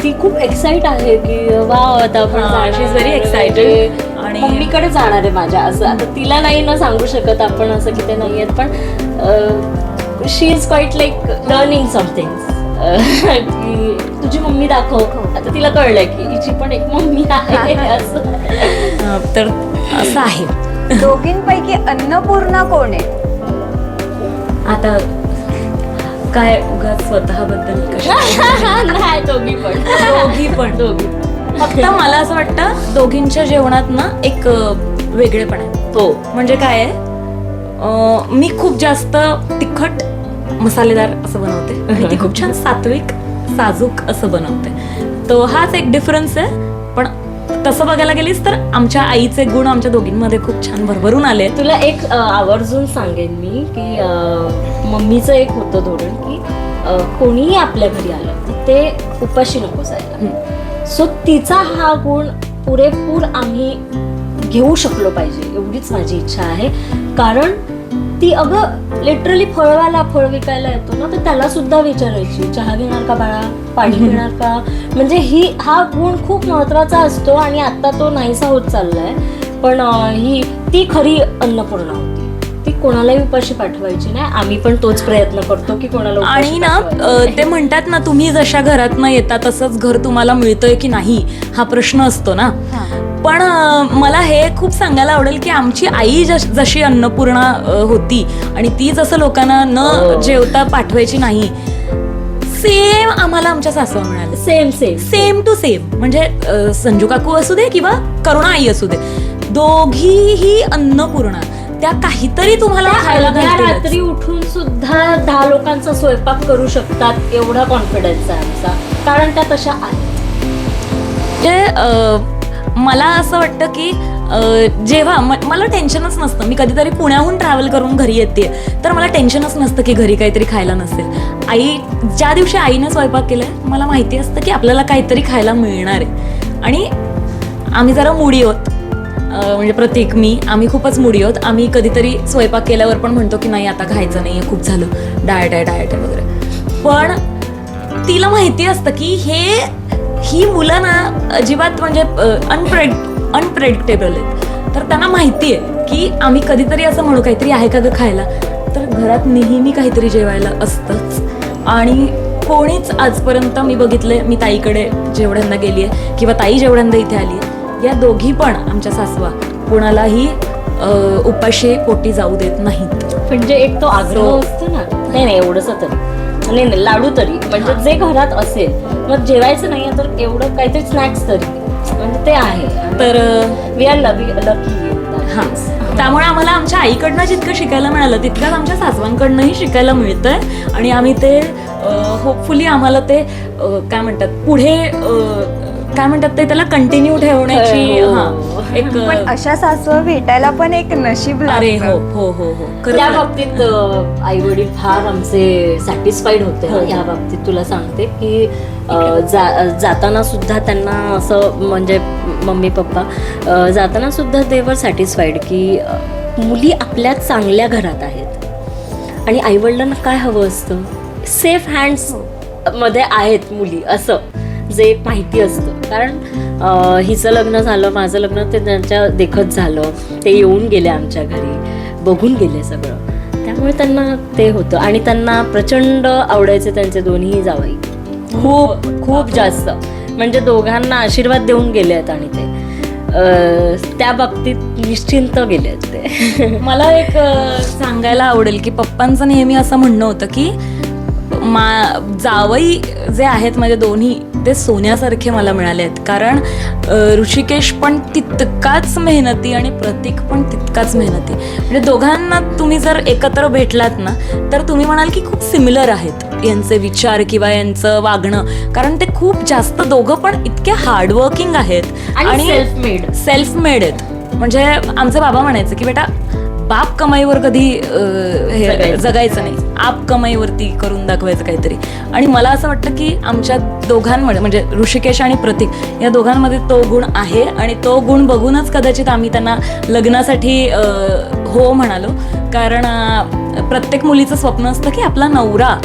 ती खूप एक्साइट आहे की वा आता आपण शी इज व्हेरी एक्साइटेड आणि मम्मीकडे जाणार आहे माझ्या. असं आता तिला नाही ना सांगू शकत आपण असं की ते नाही आहेत, पण she is quite like learning something की तुझी मम्मी दाखव. आता तिला कळलंय की हिची पण एक मम्मी आहे असं. तर असं आहे. दोघींपैकी अन्नपूर्णा कोण आहे? आता काय उगाच स्वतःबद्दल नाही, दोघी पण दोघी फक्त मला असं वाटतं दोघींच्या जेवणात ना एक वेगळेपण आहे. हो, म्हणजे काय आहे, मी खूप जास्त तिखट मसालेदार असं बनवते आणि ती खूप छान सात्विक साजूक असं बनवते. तो हाच एक डिफरन्स आहे. पण तसं बघायला गेलीस तर आमच्या आईचे गुण आमच्या दोघींमध्ये खूप छान भरभरून आले. तुला एक आवर्जून सांगेन मी की मम्मीचं एक होतं धोरण की कोणीही आपल्या घरी आलं तर ते उपाशी नको जायला. सो तिचा हा गुण पुरेपूर आम्ही घेऊ शकलो पाहिजे एवढीच माझी इच्छा आहे. कारण ती अगं लिटरली फळ विकायला येतो ना, तर त्याला सुद्धा विचारायची चहा घेणार का बाळा, पाणी पिणार का. म्हणजे हा गुण खूप महत्वाचा असतो आणि आता तो नाहीसा होत चाललाय. पण ती खरी अन्नपूर्णा होती. ती कोणालाही उपाशी पाठवायची नाही. आम्ही पण तोच प्रयत्न करतो की कोणाला उपाशी आणि ना पाठवायचं. ते म्हणतात ना, तुम्ही जशा घरात न येता तसंच घर तुम्हाला मिळतंय की नाही हा प्रश्न असतो ना. पण मला हे खूप सांगायला आवडेल की आमची आई जशी अन्नपूर्णा होती आणि ती जसं लोकांना न जेवता पाठवायची नाही, सेम आम्हाला आमच्या सासवा मिळाल्या. Same to same. म्हणजे संजू काकू असू दे किंवा करुणा आई असू दे, दोघीही अन्नपूर्णा. त्या काहीतरी तुम्हाला खायला घालतीलच. रात्री उठून सुद्धा 10 लोकांचा स्वयंपाक करू शकतात एवढा कॉन्फिडन्स आहे आमचा, कारण त्या तशा आहेत. मला असं वाटतं की जेव्हा मला टेन्शनच नसतं, मी कधीतरी पुण्याहून ट्रॅव्हल करून घरी येते तर मला टेन्शनच नसतं की घरी काहीतरी खायला नसेल. ज्या दिवशी आईनं स्वयंपाक केलाय मला माहिती असतं की आपल्याला काहीतरी खायला मिळणार आहे. आणि आम्ही जरा मुडी आहोत, म्हणजे प्रतीक मी आम्ही खूपच मुडी आहोत. आम्ही कधीतरी स्वयंपाक केल्यावर पण म्हणतो की नाही आता खायचं नाही आहे, खूप झालं, डाएट आहे वगैरे. पण तिला माहिती असतं की ही मुलं ना अजिबात म्हणजे अनप्रेडिक्टेबल आहेत. तर त्यांना माहिती आहे की आम्ही कधीतरी असं म्हणू काहीतरी आहे का गं खायला, तर घरात नेहमी काहीतरी जेवायला असतंच. आणि कोणीच आजपर्यंत मी बघितले, मी ताईकडे जेवढ्यांदा गेली आहे किंवा ताई जेवढ्यांदा इथे आली आहे, या दोघी पण आमच्या सासवा कोणालाही उपाशी पोटी जाऊ देत नाहीत. म्हणजे एक तो आग्रह असतो ना, नाही एवढंच तरी नाही लाडू तरी, म्हणजे जे घरात असेल, मग जेवायचं नाही तर एवढं काहीतरी स्नॅक्स तरी, म्हणजे ते आहे. तर वी आर लकी. हां, त्यामुळे आम्हाला आमच्या आईकडनं जितकं शिकायला मिळालं तितकंच आमच्या सासवांकडनंही शिकायला मिळतंय. आणि आम्ही ते होपफुली आम्हाला ते काय म्हणतात पुढे काय म्हणतात ते त्याला कंटिन्यू ठेवण्याची एक. पण अशा सासू भेटायला पण एक नशीब अरे लागतं. हो हो हो, त्या बाबतीत आई वडील फार आमचे सॅटिस्फाईड होते. या बाबतीत तुला सांगते की जाताना सुद्धा त्यांना असं, म्हणजे मम्मी पप्पा जाताना सुद्धा ते वर सॅटिस्फाईड की मुली आपल्या चांगल्या घरात आहेत आणि आईवडिलांना काय हवं असतं, सेफ हँड्स मध्ये आहेत मुली, असं जे एक माहिती असतं. कारण हिचं लग्न झालं, माझं लग्न ते त्यांच्या देखत झालं, ते येऊन गेले आमच्या घरी, बघून गेले सगळं. त्यामुळे त्यांना ते होतं. आणि त्यांना प्रचंड आवडायचे त्यांचे दोन्ही जावई, खूप खूप जास्त. म्हणजे दोघांना आशीर्वाद देऊन गेले आहेत आणि ते त्या बाबतीत निश्चिंत गेले आहेत ते. मला एक सांगायला आवडेल की पप्पांचं नेहमी असं म्हणणं होतं की जावई जे आहेत माझे दोन्ही ते सोन्यासारखे मला मिळाले आहेत. कारण ऋषिकेश पण तितकाच मेहनती आणि प्रतीक पण तितकाच मेहनती. म्हणजे दोघांना तुम्ही जर एकत्र भेटलात ना तर तुम्ही म्हणाल की खूप सिमिलर आहेत यांचे विचार किंवा यांचं वागणं. कारण ते खूप जास्त दोघं पण इतके हार्डवर्किंग आहेत आणि सेल्फ मेड आहेत. म्हणजे आमचे बाबा म्हणायचे की बेटा बाप कमाईवर कधी जगायचं नाही, आप कमाईवरती करून दाखवायचं काहीतरी. आणि मला असं वाटतं की आमच्या दोघांमध्ये म्हणजे ऋषिकेश आणि प्रतीक या दोघांमध्ये तो गुण आहे आणि तो गुण बघूनच कदाचित आम्ही त्यांना लग्नासाठी हो म्हणालो. कारण प्रत्येक मुलीचं स्वप्न असतं की आपला नवरा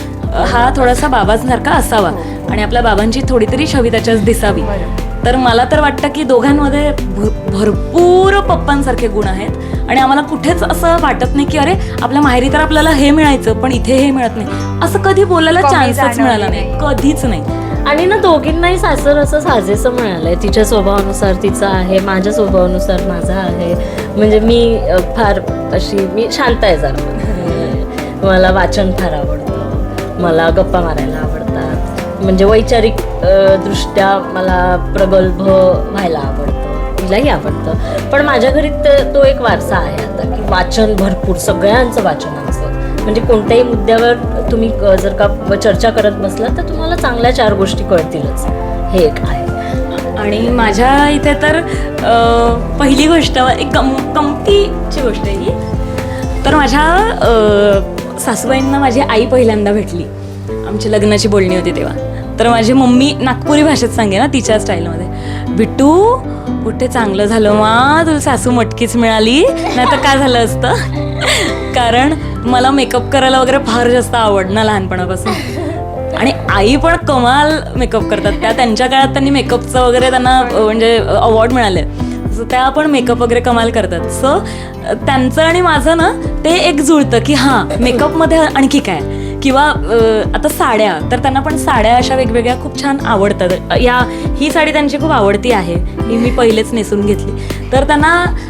हा थोडासा बाबांसारखा असावा आणि आपल्या बाबांची थोडी तरी छवी त्याच्यात दिसावी. तर मला तर वाटतं की दोघांमध्ये भरपूर पप्पांसारखे गुण आहेत आणि आम्हाला कुठेच असं वाटत नाही की अरे आपल्या माहेरी तर आपल्याला हे मिळायचं पण इथे हे मिळत नाही, असं कधी बोलायला चान्सच मिळाला नाही, कधीच नाही. आणि ना दोघींनाही सासर असं साजेसं मिळालंय. तिच्या स्वभावानुसार तिचा आहे, माझ्या स्वभावानुसार माझा आहे. म्हणजे मी फार अशी मी शांत आहे जरा. मला वाचन फार आवडतं, मला गप्पा मारायला आवडतात. म्हणजे वैचारिक दृष्ट्या मला प्रगल्भ व्हायला आवडतं, तिलाही आवडतं. पण माझ्या घरी तो एक वारसा आहे आता की वाचन भरपूर, सगळ्यांचं वाचन असतं. म्हणजे कोणत्याही मुद्द्यावर तुम्ही जर का चर्चा करत बसला तर तुम्हाला चांगल्या 4 गोष्टी कळतीलच, हे एक आहे. आणि माझ्या इथे तर पहिली गोष्ट एक गमतीची गोष्ट आहे ही. तर माझ्या सासूबाईंना माझी आई पहिल्यांदा भेटली, आमची लग्नाची बोलणी होती तेव्हा. तर माझी मम्मी नागपुरी भाषेत सांगे ना तिच्या स्टाईलमध्ये, बिट्टू कुठे चांगलं झालं मा, तुला सासू मटकीच मिळाली, नाही तर काय झालं असतं. कारण मला मेकअप करायला वगैरे फार जास्त आवड ना लहानपणापासून. आणि आई पण कमाल मेकअप करतात. त्यांच्या काळात त्यांनी मेकअपचं वगैरे त्यांना म्हणजे अवॉर्ड मिळाले, सो त्या पण मेकअप वगैरे कमाल करतात. सो त्यांचं आणि माझं ना ते एक जुळतं की हां मेकअपमध्ये आणखी काय. किंवा आता साड्या, तर त्यांना पण साड्या अशा वेगवेगळ्या खूप छान आवडतात. ही साडी त्यांची खूप आवडती आहे, ही मी पहिलेच नेसून घेतली. तर त्यांना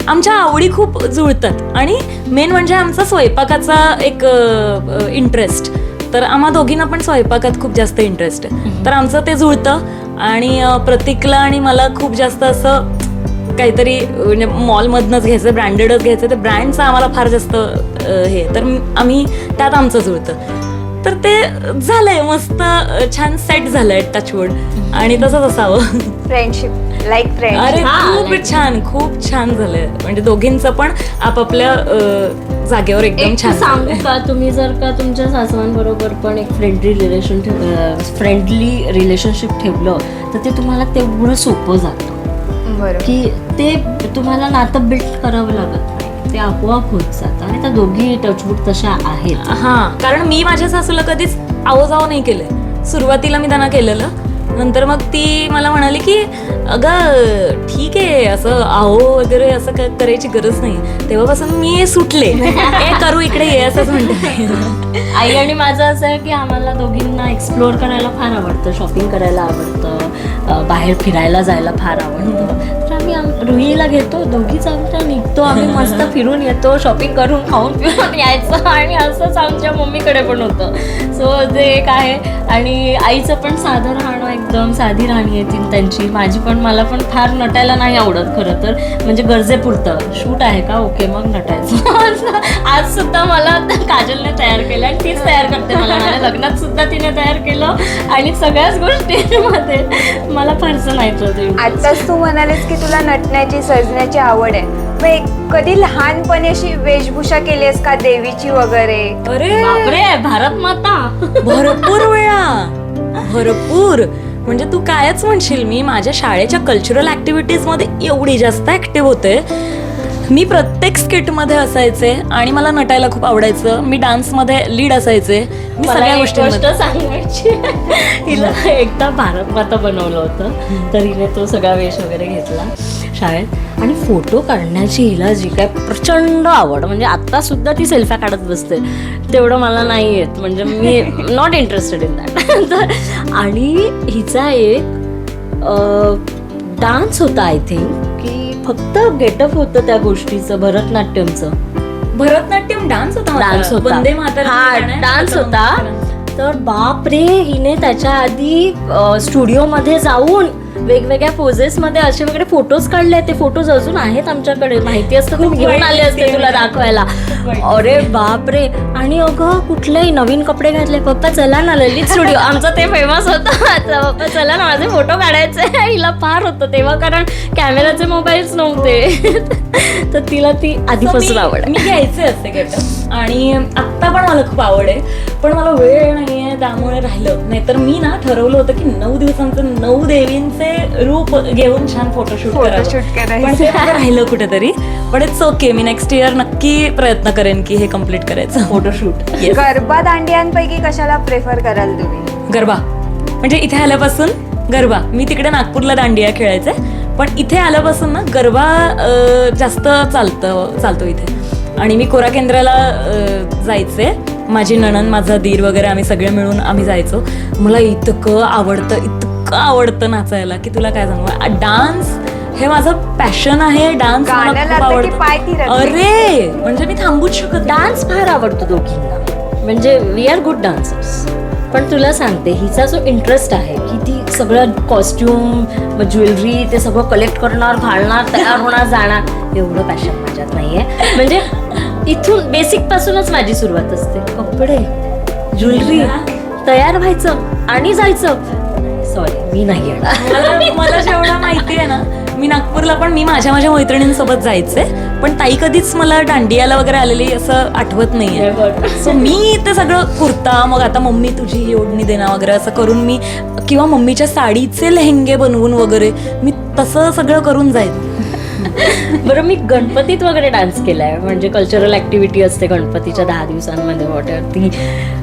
आमच्या आवडी खूप जुळतात. आणि मेन म्हणजे आमचा स्वयंपाकाचा एक इंटरेस्ट. तर आम्हा दोघींना पण स्वयंपाकात खूप जास्त इंटरेस्ट आहे. तर आमचं ते जुळतं. आणि प्रतीकला आणि मला खूप जास्त असं काहीतरी म्हणजे मॉलमधनंच घ्यायचं, ब्रँडेडच घ्यायचं, ते ब्रँडचं आम्हाला फार जास्त हे. तर आम्ही त्यात आमचं जुळतं. तर ते झालंय मस्त छान सेट झालंय टचवूड. आणि तसंच असावं. Friendship like friend. अरे खूप छान झालंय. म्हणजे दोघींचं पण आपापल्या जागेवर एकदम छान. सांगू का, तुम्ही जर का तुमच्या सासवांबरोबर पण एक फ्रेंडली रिलेशनशिप ठेवलं तर ते तुम्हाला तेवढं सोपं जातं. बरोबर. की ते तुम्हाला नातं बिल्ड करावं लागत नाही, ते आपोआप होत जातं. आणि त्या दोघी टचवूड तशा आहेत. हां, कारण मी माझ्या सासूला कधीच आव नाही केलंय. सुरुवातीला मी त्यांना केलेलं, नंतर मग ती मला म्हणाली की अगं ठीक आहे, असं आहो वगैरे असं करायची गरज नाही. तेव्हापासून मी सुटले, करू इकडे ये असंच म्हणते. आई आणि माझं असं आहे की आम्हाला दोघींना एक्सप्लोअर करायला फार आवडतं, शॉपिंग करायला आवडतं, बाहेर फिरायला जायला फार आवडतं. तर आम्ही रुईला घेतो, दोघीच आमच्या निघतो, आम्ही मस्त फिरून येतो, शॉपिंग करून खाऊन पिऊन यायचं. आणि असंच आमच्या मम्मीकडे पण होतं. सो ते एक आहे. आणि आईचं पण साधं राहणं, एकदम साधी राहणी आहे त्यांची. माझी पण, मला पण फार नटायला नाही आवडत खरं तर. म्हणजे गरजेपुरतं शूट आहे का, ओके मग नटायचं. आज सुद्धा मला काजलने तयार केलं आणि तीच तयार करते मला. माझ्या लग्नात सुद्धा तिने तयार केलं आणि सगळ्याच गोष्टींमध्ये मला फारसं नाही कळत. आताच तू म्हणालीस की तुला नटण्याची, सजण्याची आवड आहे. मग कधी लहानपणी अशी वेशभूषा केली आहेस का, देवीची वगैरे? अरे बापरे, भारत माता. भरपूर म्हणजे तू कायच म्हणशील. मी माझ्या शाळेच्या कल्चरल ऍक्टिव्हिटीज मध्ये एवढी जास्त ऍक्टिव्ह होते. मी प्रत्येक स्किटमध्ये असायचे आणि मला नटायला खूप आवडायचं. मी डान्समध्ये लीड असायचे. मी सगळ्या गोष्ट सांगायची. हिला एकदा भारत माता बनवलं होतं, तर हिने तो सगळा वेश वगैरे घेतला शाळेत. आणि फोटो काढण्याची हिला जी काय प्रचंड आवड. म्हणजे आत्ता सुद्धा ती सेल्फ्या काढत बसते. तेवढं मला नाही येत, म्हणजे me not interested in that. आणि हिचा एक डान्स होता, आय थिंक की फक्त गेटअप होतं त्या गोष्टीचं, भरतनाट्यम डान्स होता. वंदे मातरम डान्स होता. तर बाप रे, हिने त्याच्या आधी स्टुडिओमध्ये जाऊन वेगवेगळ्या पोजेसमध्ये असे वगैरे फोटोज काढले. ते फोटोज अजून आहेत आमच्याकडे, माहिती असतं तर मी घेऊन आले असते तुला दाखवायला. अरे बाप रे. आणि अगं कुठलेही नवीन कपडे घातले, पप्पा चला ना ललित स्टुडिओ, आमचं ते फेमस होतं. पप्पा चला ना माझे फोटो काढायचे. हिला फार होतं तेव्हा, कारण कॅमेराचे मोबाईल्स नव्हते. तर तिला ती आधीपासून आवड आहे. मी घ्यायचे असते गेटअप आणि आत्ता पण मला खूप आवड आहे, पण मला वेळ नाहीये त्यामुळे राहिलं. नाहीतर मी ना ठरवलं होतं की 9 दिवसांचं 9 देवींचे रूप घेऊन छान फोटोशूट करायचं. पण ते मला राहिलं कुठेतरी. पण it's okay, me next year नक्की प्रयत्न करेन की हे कम्प्लीट करायचं फोटोशूट. गरबा दांडियांपैकी कशाला प्रेफर कराल तुम्ही? गरबा म्हणजे इथे आल्यापासून गरबा. मी तिकडे नागपूरला दांडिया खेळायचे, पण इथे आल्यापासून ना गरबा जास्त चालतो इथे. आणि मी कोरा केंद्राला जायचे, माझी नणंद, माझा दीर वगैरे आम्ही सगळे मिळून आम्ही जायचो. मला इतकं आवडतं नाचायला की तुला काय सांगू. डान्स हे माझं पॅशन आहे. डान्स मला गाणं खूप लागलं की पाय आवडतं. थिरकते. अरे म्हणजे मी थांबूच शकत नाही. डान्स फार आवडतो दोघींना, म्हणजे वी आर गुड डान्सर्स. पण तुला सांगते, हिचा जो इंटरेस्ट आहे की ती सगळं कॉस्ट्युम, ज्वेलरी ते सगळं कलेक्ट करणार, घालणार, तयार होणार, जाणार, एवढं पॅशन माझ्यात नाहीये. म्हणजे इथून बेसिक पासूनच माझी सुरुवात असते. कपडे, ज्वेलरी, तयार व्हायचं आणि जायचं. सॉरी, मी नाही येणार. मला जेवढं माहिती आहे ना, मी नागपूरला पण मी माझ्या मैत्रिणींसोबत जायचे, पण ताई कधीच मला दांडियाला वगैरे आलेली असं आठवत नाहीये. सो मी ते सगळं कुर्ता, मग आता मम्मी तुझी ही ओढणी देणं वगैरे असं करून मी, किंवा मम्मीच्या साडीचे लेहेंगे बनवून वगैरे मी तसं सगळं करून जायचं. बरं, मी गणपतीत वगैरे डान्स केलाय, म्हणजे कल्चरल ऍक्टिव्हिटी असते गणपतीच्या 10 दिवसांमध्ये वॉटरती.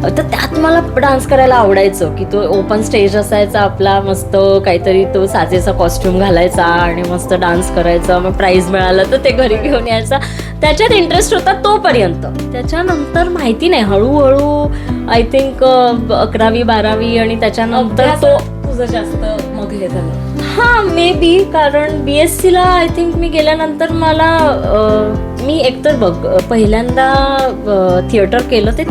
तर त्यात मला डान्स करायला आवडायचं की तो ओपन स्टेज असायचा आपला, मस्त काहीतरी तो साजेसा कॉस्ट्युम घालायचा आणि मस्त डान्स करायचा. मग प्राईज मिळालं तर ते घरी घेऊन यायचा. त्याच्यात इंटरेस्ट होता तोपर्यंत. त्याच्यानंतर माहिती नाही, हळूहळू आय थिंक 11वी 12वी आणि त्याच्यानंतर तो तुझं जास्त मग हे झालं. हां, मे बी, कारण BSc ला आय थिंक मी गेल्यानंतर मला मी एकतर बघ पहिल्यांदा थिएटर केलं ते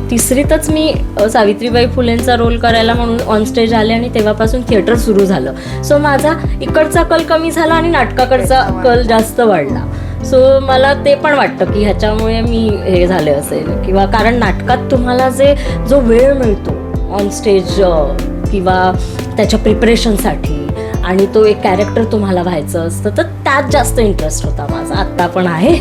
तिसरीतच मी सावित्रीबाई फुलेंचा रोल करायला म्हणून ऑन स्टेज आले आणि तेव्हापासून थिएटर सुरू झालं. सो माझा इकडचा कल कमी झाला आणि नाटकाकडचा कल जास्त वाढला. सो मला ते पण वाटतं की ह्याच्यामुळे मी हे झाले असेल, किंवा कारण नाटकात तुम्हाला जो वेळ मिळतो ऑन स्टेज किंवा त्याच्या प्रिपरेशनसाठी, आणि तो एक कॅरेक्टर तुम्हाला व्हायचं असतं, तर त्यात जास्त इंटरेस्ट होता माझा. आत्ता पण आहे.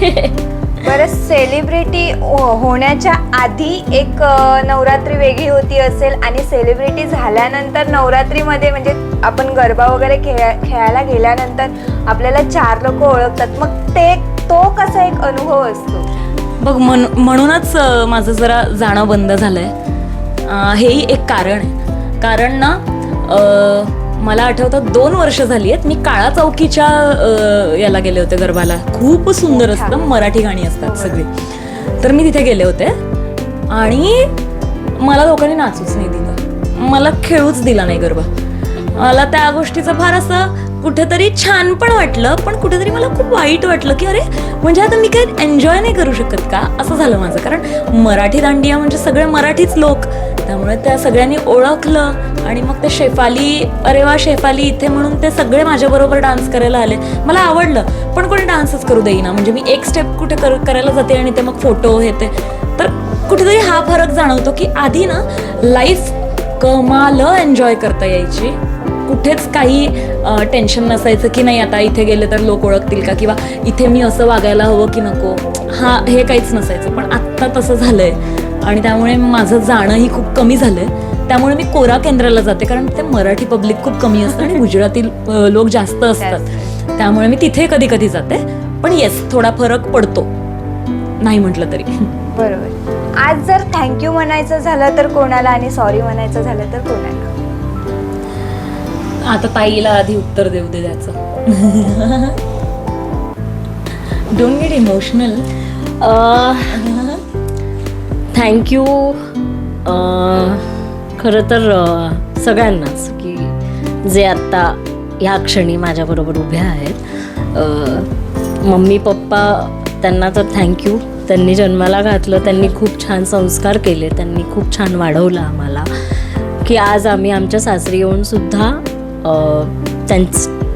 बरं, सेलिब्रिटी होण्याच्या आधी एक नवरात्री वेगळी होती असेल, आणि सेलिब्रिटी झाल्यानंतर नवरात्रीमध्ये म्हणजे आपण गरबा वगैरे खेळायला गेल्यानंतर आपल्याला 4 लोक ओळखतात. मग तो कसा एक अनुभव असतो बघ. म्हणूनच माझं जरा जाणं बंद झालंय. हेही एक कारण आहे. कारण ना मला आठवतं 2 वर्ष झाली आहेत, मी काळा चौकीच्या याला गेले होते गरबाला. खूप सुंदर असतं, मराठी गाणी असतात सगळी. तर मी तिथे गेले होते आणि मला लोकांनी नाचूच नाही दिलं, मला खेळूच दिला नाही गरबा. मला त्या गोष्टीचं फार असं कुठेतरी छान पण वाटलं, पण कुठेतरी मला खूप वाईट वाटलं की अरे म्हणजे आता मी काही एन्जॉय नाही करू शकत का, असं झालं माझं. कारण मराठी दांडिया म्हणजे सगळे मराठीच लोक, त्यामुळे त्या सगळ्यांनी ओळखलं. आणि मग ते शेफाली, अरे वा शेफाली इथे, म्हणून ते सगळे माझ्याबरोबर डान्स करायला आले. मला आवडलं, पण कोणी डान्सच करू देईना. म्हणजे मी एक स्टेप कुठे करायला जाते आणि ते मग फोटो हे ते. तर कुठेतरी हा फरक जाणवतो की आधी ना लाईफ कमाल एन्जॉय करता यायची, कुठेच काही टेन्शन नसायचं की नाही आता इथे गेले तर लोक ओळखतील का, किंवा इथे मी असं वागायला हवं की नको, हे काहीच नसायचं. पण आत्ता तसं झालंय आणि त्यामुळे माझं जाणंही खूप कमी झालंय. त्यामुळे मी कोरा केंद्राला जाते, कारण ते मराठी पब्लिक खूप कमी असतं आणि गुजराती लोक जास्त असतात. त्यामुळे मी तिथे कधी कधी जाते. पण येस, थोडा फरक पडतो, नाही म्हटलं तरी. बरोबर. आज जर थँक्यू म्हणायचं झालं तर कोणाला, आणि सॉरी म्हणायचं झालं तर कोणाला? आता ताईला आधी उत्तर देऊ दे त्याचं. Don't get emotional. थँक्यू खरं तर सगळ्यांनाच, की जे आत्ता ह्या क्षणी माझ्याबरोबर उभ्या आहेत. मम्मी पप्पा, त्यांना तर थँक्यू त्यांनी जन्माला घातलं, त्यांनी खूप छान संस्कार केले, त्यांनी खूप छान वाढवलं आम्हाला, की आज आम्ही आमच्या सासरी येऊन सुद्धा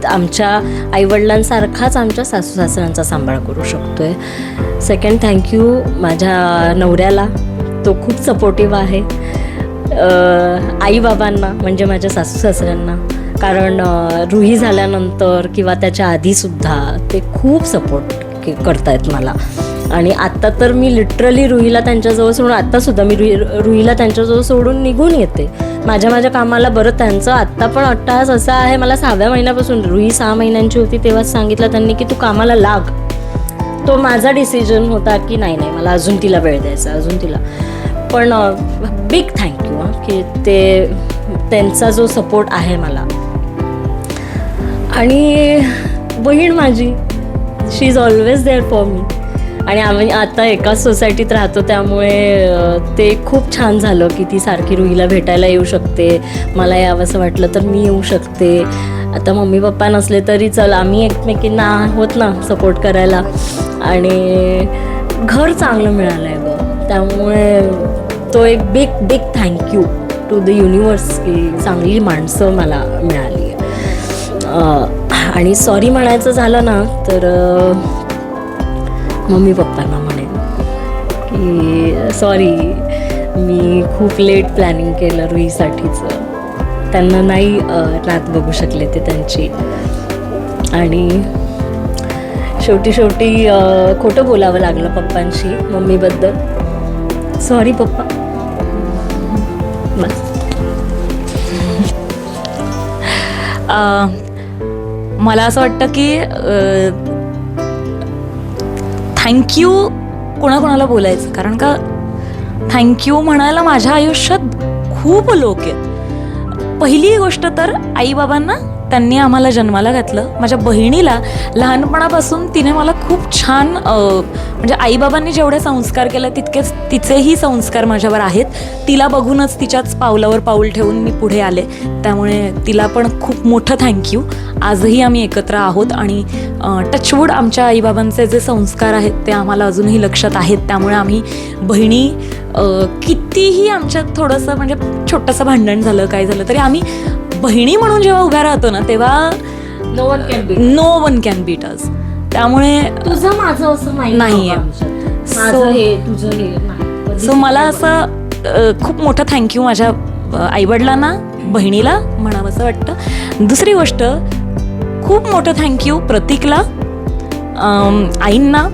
आमच्या आईवडिलांसारखाच आमच्या सासू सासऱ्यांचा सांभाळ करू शकतो आहे. सेकंड, थँक्यू माझ्या नवऱ्याला, तो खूप सपोर्टिव्ह आहे. आईबाबांना म्हणजे माझ्या सासू सासऱ्यांना, कारण रुही झाल्यानंतर किंवा त्याच्या आधीसुद्धा ते खूप सपोर्ट करतायत मला. आणि आत्ता तर मी लिटरली रुहीला त्यांच्याजवळ सोडून, आत्तासुद्धा मी रुहीला त्यांच्याजवळ सोडून निघून येते माझ्या कामाला. बरं, त्यांचं आत्ता पण अट्टहास असा आहे, मला 6व्या महिन्यापासून, रुही 6 महिन्यांची होती तेव्हाच सांगितलं त्यांनी की तू कामाला लाग. तो माझा डिसिजन होता की नाही मला अजून तिला वेळ द्यायचा, अजून तिला. पण बिग थँक्यू की त्यांचा जो सपोर्ट आहे मला. आणि बहीण माझी, she is always there for me. आणि आम्ही आता एकाच सोसायटीत राहतो, त्यामुळे ते खूप छान झालं की ती सारखी रुहीला भेटायला येऊ शकते. मला यावंसं वाटलं तर मी येऊ शकते. आता मम्मी पप्पा नसले तरी चल, आम्ही एकमेकींना आहोत ना सपोर्ट करायला. आणि घर चांगलं मिळालं आहे गं, त्यामुळे तो एक big thank you to the universe की चांगली माणसं मला मिळाली आहे. आणि सॉरी म्हणायचं झालं ना तर मम्मी पप्पांना म्हणेन की सॉरी, मी खूप लेट प्लॅनिंग केलं रुहीसाठीचं. त्यांना नाही रात बघू शकले ते त्यांची. आणि शेवटी खोटं बोलावं लागलं पप्पांशी मम्मीबद्दल. सॉरी पप्पा, बस. मला असं वाटतं की थँक्यू कोणाकोणाला बोलायचं, कारण का थँक्यू म्हणायला माझ्या आयुष्यात खूप लोक आहेत. पहिली गोष्ट तर आईबाबांना, त्यांनी आम्हाला जन्माला घातलं. माझ्या बहिणीला लहानपणापासून तिने मला खूप छान म्हणजे आईबाबांनी जेवढे संस्कार केले तितकेच तिचेही संस्कार माझ्यावर आहेत. तिला बघूनच तिच्याच पावलावर पाऊल ठेवून मी पुढे आले, त्यामुळे तिला पण खूप मोठं थँक्यू. आजही आम्ही एकत्र आहोत आणि टचवूड आमच्या आईबाबांचे जे संस्कार आहेत ते आम्हाला अजूनही लक्षात आहेत. त्यामुळे आम्ही बहिणी कितीही आमच्यात थोडंसं म्हणजे छोटंसं भांडण झालं, काय झालं तरी आम्ही बहिणी म्हणून जेव्हा उभ्या राहतो ना तेव्हा no one can beat us. त्यामुळे तुझं माझं असं नाहीये. सो मला असं खूप मोठं थँक्यू माझ्या आईवडिलांना, बहिणीला म्हणावं असं वाटतं. दुसरी गोष्ट, खूप मोठं थँक्यू प्रतीकला, आईंना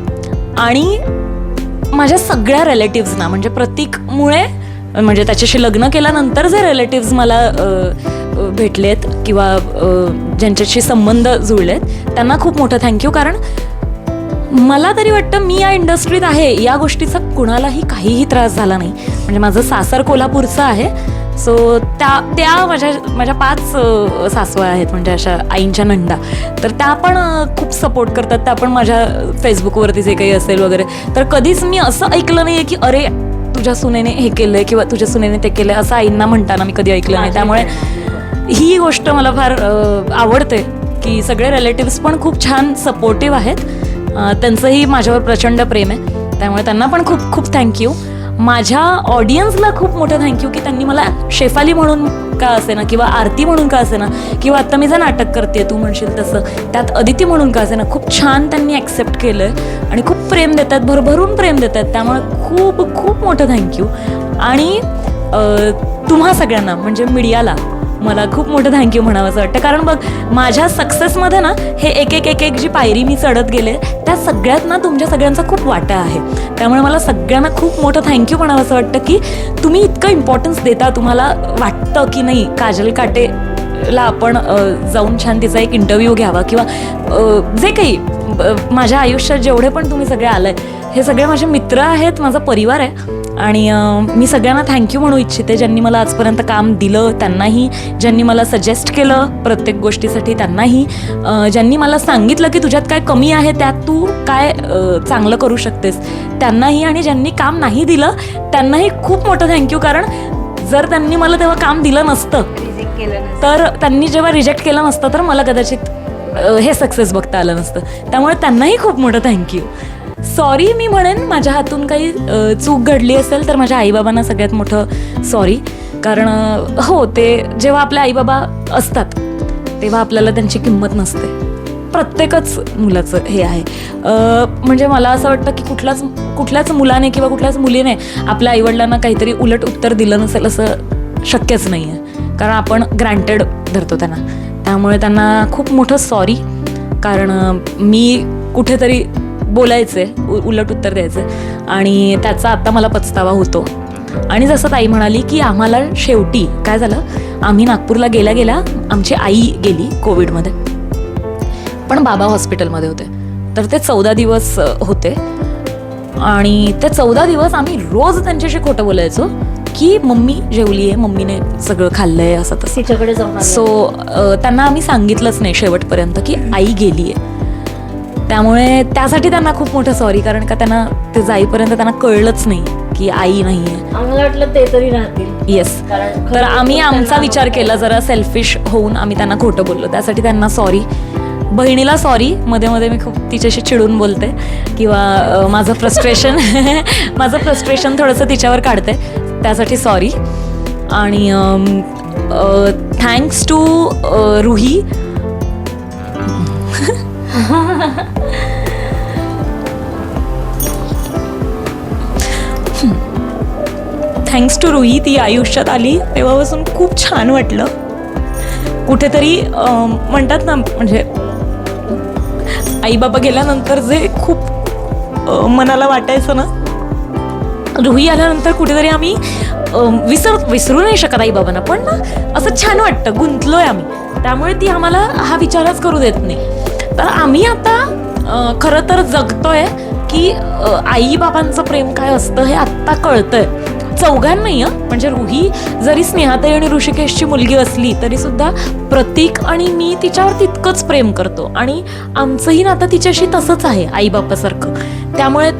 आणि माझ्या सगळ्या रिलेटिव्सना. म्हणजे प्रतीकमुळे, म्हणजे त्याच्याशी लग्न केल्यानंतर जे रिलेटिव्स मला भेटलेत किंवा ज्यांच्याशी संबंध जुळलेत त्यांना खूप मोठं थँक्यू. कारण मला तरी वाटतं मी या इंडस्ट्रीत आहे या गोष्टीचा कुणालाही काहीही त्रास झाला नाही. म्हणजे माझं सासर कोल्हापूरचं आहे, सो त्या माझ्या 5 सासवा आहेत, म्हणजे अशा आईंच्या नंदा. तर त्या पण खूप सपोर्ट करतात. त्या पण माझ्या फेसबुकवरती जे काही असेल वगैरे, तर कधीच मी असं ऐकलं नाही आहे की अरे तुझ्या सुनेने हे केलं आहे किंवा तुझ्या सुनेने ते केलं आहे, असं आईंना म्हणताना मी कधी ऐकलं नाही. त्यामुळे ही गोष्ट मला फार आवडते की सगळे रिलेटिव्स पण खूप छान सपोर्टिव्ह आहेत. त्यांचंही माझ्यावर प्रचंड प्रेम आहे, त्यामुळे त्यांना पण खूप खूप थँक्यू. माझ्या ऑडियन्सला खूप मोठं थँक्यू की त्यांनी मला शेफाली म्हणून का असेना किंवा आरती म्हणून का असेना किंवा आता मी जे नाटक करते तू म्हणशील तसं त्यात अदिती म्हणून का असेना, खूप छान त्यांनी ॲक्सेप्ट केलं आहे आणि खूप प्रेम देतात, भरभरून प्रेम देतात. त्यामुळे खूप खूप मोठं थँक्यू. आणि तुम्हा सगळ्यांना म्हणजे मीडियाला मला खूप मोठं थँक्यू म्हणावं असं वाटतं. कारण बघ, माझ्या सक्सेसमध्ये ना हे एक जी पायरी मी चढत गेले त्या सगळ्यात ना तुमच्या सगळ्यांचा खूप वाटा आहे. त्यामुळे मला सगळ्यांना खूप मोठं थँक्यू म्हणावं असं वाटतं की तुम्ही इतकं इम्पॉर्टन्स देता. तुम्हाला वाटतं की नाही काजल काटेला आपण जाऊन छान तिचा एक इंटरव्ह्यू घ्यावा किंवा जे काही माझ्या आयुष्यात जेवढे पण तुम्ही सगळे आलाय हे सगळे माझे मित्र आहेत, माझा परिवार आहे. आणि मी सगळ्यांना थँक्यू म्हणू इच्छिते ज्यांनी मला आजपर्यंत काम दिलं त्यांनाही, ज्यांनी मला सजेस्ट केलं प्रत्येक गोष्टीसाठी त्यांनाही, ज्यांनी मला सांगितलं की तुझ्यात काय कमी आहे त्यात तू काय चांगलं करू शकतेस त्यांनाही, आणि ज्यांनी काम नाही दिलं त्यांनाही खूप मोठं थँक्यू. कारण जर त्यांनी मला तेव्हा काम दिलं नसतं, रिजेक्ट केलं तर त्यांनी जेव्हा रिजेक्ट केलं नसतं तर मला कदाचित हे सक्सेस बघता आलं नसतं. त्यामुळे त्यांनाही खूप मोठं थँक्यू. सॉरी मी म्हणेन, माझ्या हातून काही चूक घडली असेल तर माझ्या आईबाबांना सगळ्यात मोठं सॉरी. कारण हो, ते जेव्हा आपले आईबाबा असतात तेव्हा आपल्याला त्यांची किंमत नसते. प्रत्येकच मुलाचं हे आहे. म्हणजे मला असं वाटतं की कुठल्याच मुलाने किंवा कुठल्याच मुलीने आपल्या आईवडिलांना काहीतरी उलट उत्तर दिलं नसेल असं शक्यच नाही आहे. कारण आपण ग्रँटेड धरतो त्यांना. त्यामुळे त्यांना खूप मोठं सॉरी. कारण मी कुठेतरी बोलायचे, उलट उत्तर द्यायचे आणि त्याचा आता मला पछतावा होतो. आणि जसं ताई म्हणाली की आम्हाला शेवटी काय झालं, आम्ही नागपूरला गेल्या आमची आई गेली कोविडमध्ये, पण बाबा हॉस्पिटलमध्ये होते. तर ते 14 दिवस होते आणि ते 14 दिवस आम्ही रोज त्यांच्याशी खोटं बोलायचो की मम्मी जेवली आहे, मम्मीने सगळं खाल्लंय, असं तसं. तिच्याकडे जाऊन सो त्यांना आम्ही सांगितलंच नाही शेवटपर्यंत की आई गेली आहे. त्यामुळे त्यासाठी त्यांना खूप मोठं सॉरी. कारण का त्यांना ते जाईपर्यंत त्यांना कळलंच नाही की आई नाही आहे. आम्हाला वाटलं ते तरी राहतील. येस. तर आम्ही आमचा विचार केला, जरा सेल्फिश होऊन आम्ही त्यांना खोटं बोललो. त्यासाठी त्यांना सॉरी. बहिणीला सॉरी. मध्ये मध्ये मी खूप तिच्याशी चिडून बोलते किंवा माझं फ्रस्ट्रेशन थोडंसं तिच्यावर काढते, त्यासाठी सॉरी. आणि thanks to Ruhi. Thanks to Ruhi. ती आयुष्यात आली तेव्हापासून खूप छान वाटलं. कुठेतरी म्हणतात ना, म्हणजे आई बाबा गेल्यानंतर जे खूप मनाला वाटायचं ना, रुही आल्यानंतर कुठेतरी आम्ही विसरू नाही शकत आई बाबांना, पण ना असं छान वाटतं, गुंतलोय आम्ही. त्यामुळे ती आम्हाला हा विचारच करू देत नाही. तर आम्ही आता खरं तर जगतोय की आई बाबांचं प्रेम काय असतं हे आत्ता कळतंय चौघांनाही. म्हणजे रुही जरी स्नेहाताई आणि ऋषिकेशची मुलगी असली तरी सुद्धा प्रतीक आणि मी तिच्यावर तितकंच प्रेम करतो आणि आमचंही नातं तिच्याशी तसंच आहे आई बापासारखं. त्यामुळे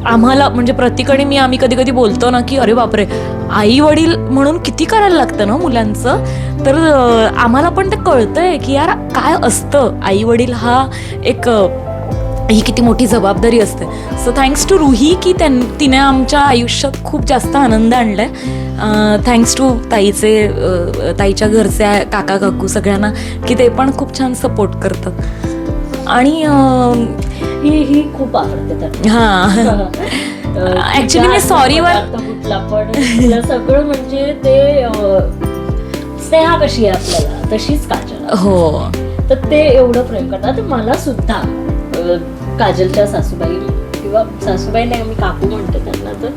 आम्हाला म्हणजे प्रतीक आणि मी आम्ही कधी कधी बोलतो ना की अरे बापरे, आई वडील म्हणून किती करायला लागतं ना मुलांचं. तर आम्हाला पण ते कळतंय की यार काय असतं आई वडील हा एक ही किती मोठी जबाबदारी असते. सो थँक्स टू रुही की तिने आमच्या आयुष्यात खूप जास्त आनंद आणलाय. थँक्स टू ताईच्या घरचे काका काकू सगळ्यांना की ते पण खूप छान सपोर्ट करतात. आणि ही खूप आवडते. हां, ऍक्च्युली मी सॉरीवर कुठला पण तिला सगळं म्हणजे ते स्नेहा कशी आहे आपल्याला तशीच काजल. हो. तर ते एवढं प्रेम करतात. तर मला सुद्धा काजलच्या सासूबाई किंवा सासूबाई नाही, मी काकू म्हणते त्यांना, तर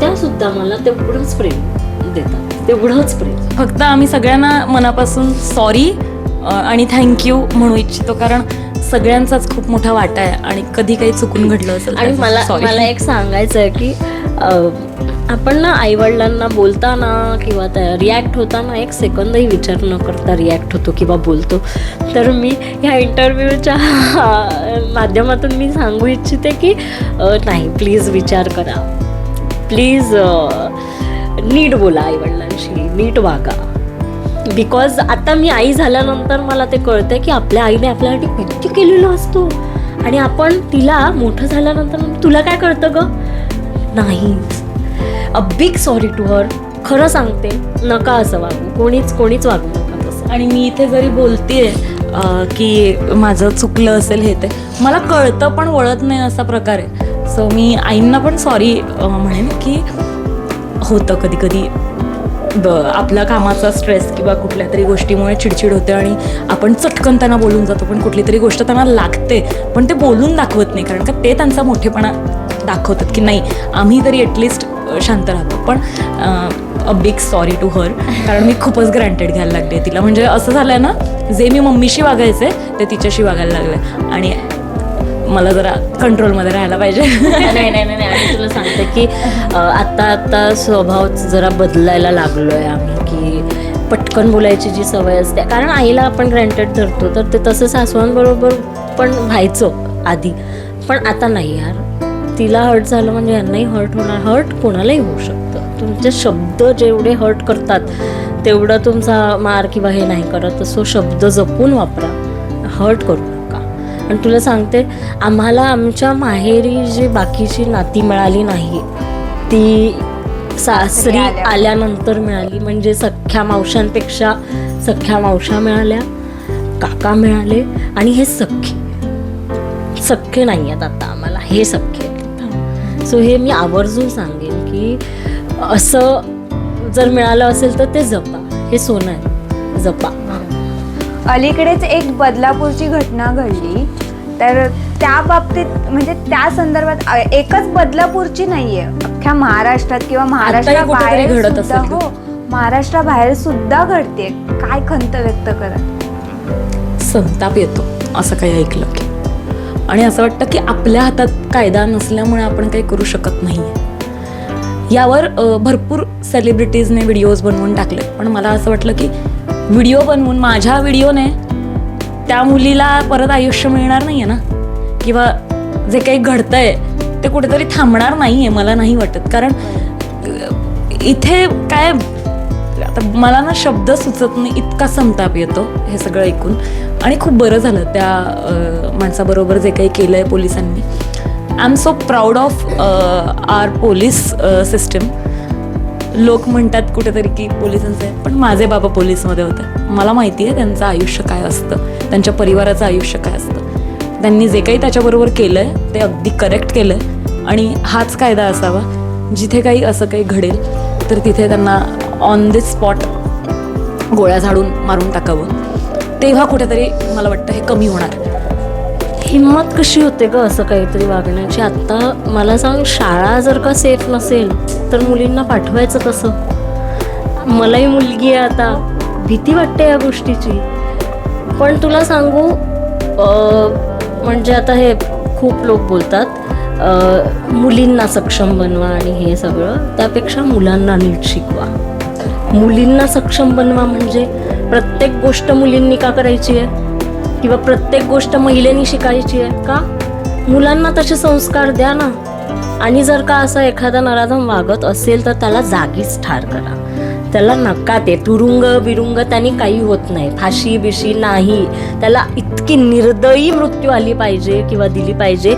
त्या सुद्धा मला तेवढंच प्रेम देतात, तेवढंच प्रेम. फक्त आम्ही सगळ्यांना मनापासून सॉरी आणि थँक्यू म्हणू इच्छितो. कारण सगळ्यांचाच खूप मोठा वाटा आहे आणि कधी काही चुकून घडलं असेल. आणि मला एक सांगायचं आहे की आपण ना आईवडिलांना बोलताना किंवा त्या रिॲक्ट होताना एक सेकंदही विचार न करता रिॲक्ट होतो किंवा बोलतो. तर मी ह्या इंटरव्ह्यूच्या माध्यमातून मी सांगू इच्छिते की नाही, प्लीज विचार करा, प्लीज नीट बोला आईवडिलांशी, नीट वागा. बिकॉज आता मी आई झाल्यानंतर मला ते कळतंय की आपल्या आईने आपल्यासाठी किती केलेलं असतो आणि आपण तिला मोठं झाल्यानंतर तुला काय कळतं ग, नाही. A big sorry to her. खरं सांगते, नका असं वागू, कोणीच वागू नका तसं. आणि मी इथे जरी बोलतेय की माझं चुकलं असेल हे ते मला कळतं पण वळत नाही असा प्रकार आहे. सो मी आईंना पण सॉरी म्हणेन की होतं कधी कधी आपल्या कामाचा स्ट्रेस किंवा कुठल्या तरी गोष्टीमुळे चिडचिड होते आणि आपण चटकन त्यांना बोलून जातो, पण कुठली तरी गोष्ट त्यांना लागते पण ते बोलून दाखवत नाही. कारण का ते त्यांचा मोठेपणा दाखवतात की नाही, आम्ही तरी ॲटलिस्ट शांत राहतो. पण a big sorry to her. कारण मी खूपच ग्रँटेड घ्यायला लागले तिला. म्हणजे असं झालंय ना, जे मी मम्मीशी वागायचे ते तिच्याशी वागायला लागले आणि मला जरा कंट्रोलमध्ये राहायला पाहिजे. नाही. आणि तुला सांगते की आता स्वभाव जरा बदलायला लागलोय आम्ही, की पटकन बोलायची जी सवय असते. कारण आईला आपण ग्रँटेड धरतो, तर ते तसं सासवांबरोबर पण व्हायचं आधी, पण आता नाही यार. तिला हर्ट झालं म्हणजे यांनाही हर्ट होणार. हर्ट कोणालाही होऊ शकतं. तुमचे शब्द जेवढे हर्ट करतात तेवढं तुमचा मार किंवा हे नाही करत. सो शब्द जपून वापरा, हर्ट करू नका. आणि तुला सांगते, आम्हाला आमच्या माहेरी जी बाकीची नाती मिळाली नाही ती सासरी आल्यानंतर मिळाली. म्हणजे सख्ख्या मावशांपेक्षा सख्ख्या मावशा मिळाल्या, काका मिळाले, आणि हे सख्खे नाही आहेत आता आम्हाला, हे सख्खे आहेत. सो हे मी आवर्जून सांगेन की असं जर मिळालं असेल तर ते जपा, हे सोनं आहे, जपा. अलीकडेच एक बदलापूरची घटना घडली, तर त्या बाबतीत म्हणजे त्या संदर्भात एकच बदलापूरची नाहीये, अख्ख्या महाराष्ट्रात किंवा महाराष्ट्राबाहेर कुठेतरी घडत सुद्धा, असेल. हो महाराष्ट्राबाहेर सुद्धा घडते. काय खंत व्यक्त करा? संताप येतो असं काही ऐकलं की, आणि असं वाटतं की आपल्या हातात कायदा नसल्यामुळे आपण काही करू शकत नाहीये. यावर भरपूर सेलिब्रिटीजने व्हिडिओज बनवून टाकले, पण मला असं वाटलं की व्हिडिओ बनवून माझ्या व्हिडिओने त्या मुलीला परत आयुष्य मिळणार नाहीये ना, किंवा जे काही घडतंय ते कुठेतरी थांबणार नाहीये, मला नाही वाटत. कारण इथे काय, आता मला ना शब्द सुचत नाही, इतका संताप येतो हे सगळं ऐकून. आणि खूप बरं झालं त्या माणसाबरोबर जे काही केलंय पोलिसांनी. I am so proud of our police system. लोक म्हणतात कुठेतरी की पोलिसांचे, पण माझे बाबा पोलीसमध्ये होते, मला माहिती आहे त्यांचं आयुष्य काय असतं, त्यांच्या परिवाराचं आयुष्य काय असतं. त्यांनी जे काही त्याच्याबरोबर केलंय ते अगदी करेक्ट केलंय, आणि हाच कायदा असावा. जिथे काही असं काही घडेल तर तिथे त्यांना ऑन द स्पॉट गोळ्या झाडून मारून टाकावं, तेव्हा कुठेतरी मला वाटतं हे कमी होणार. हिंमत कशी होते ग असं काहीतरी वागण्याची? आत्ता मला सांग, शाळा जर का सेफ नसेल तर मुलींना पाठवायचं कसं? मलाही मुलगी आहे, आता भीती वाटते या गोष्टीची. पण तुला सांगू, म्हणजे आता हे खूप लोक बोलतात मुलींना सक्षम बनवा आणि हे सगळं, त्यापेक्षा मुलांना नीट शिकवा. मुलींना सक्षम बनवा म्हणजे प्रत्येक गोष्ट मुलींनी का करायची आहे, किंवा प्रत्येक गोष्ट महिलेनी शिकायची आहे का? मुलांना तसे संस्कार द्या ना. आणि जर का असा एखादा नराधम वागत असेल तर त्याला जागीच ठार करा, त्याला नका ते तुरुंग बिरुंग, त्यांनी काही होत नाही, फाशी बिशी नाही. त्याला इतकी निर्दयी मृत्यू आली पाहिजे किंवा दिली पाहिजे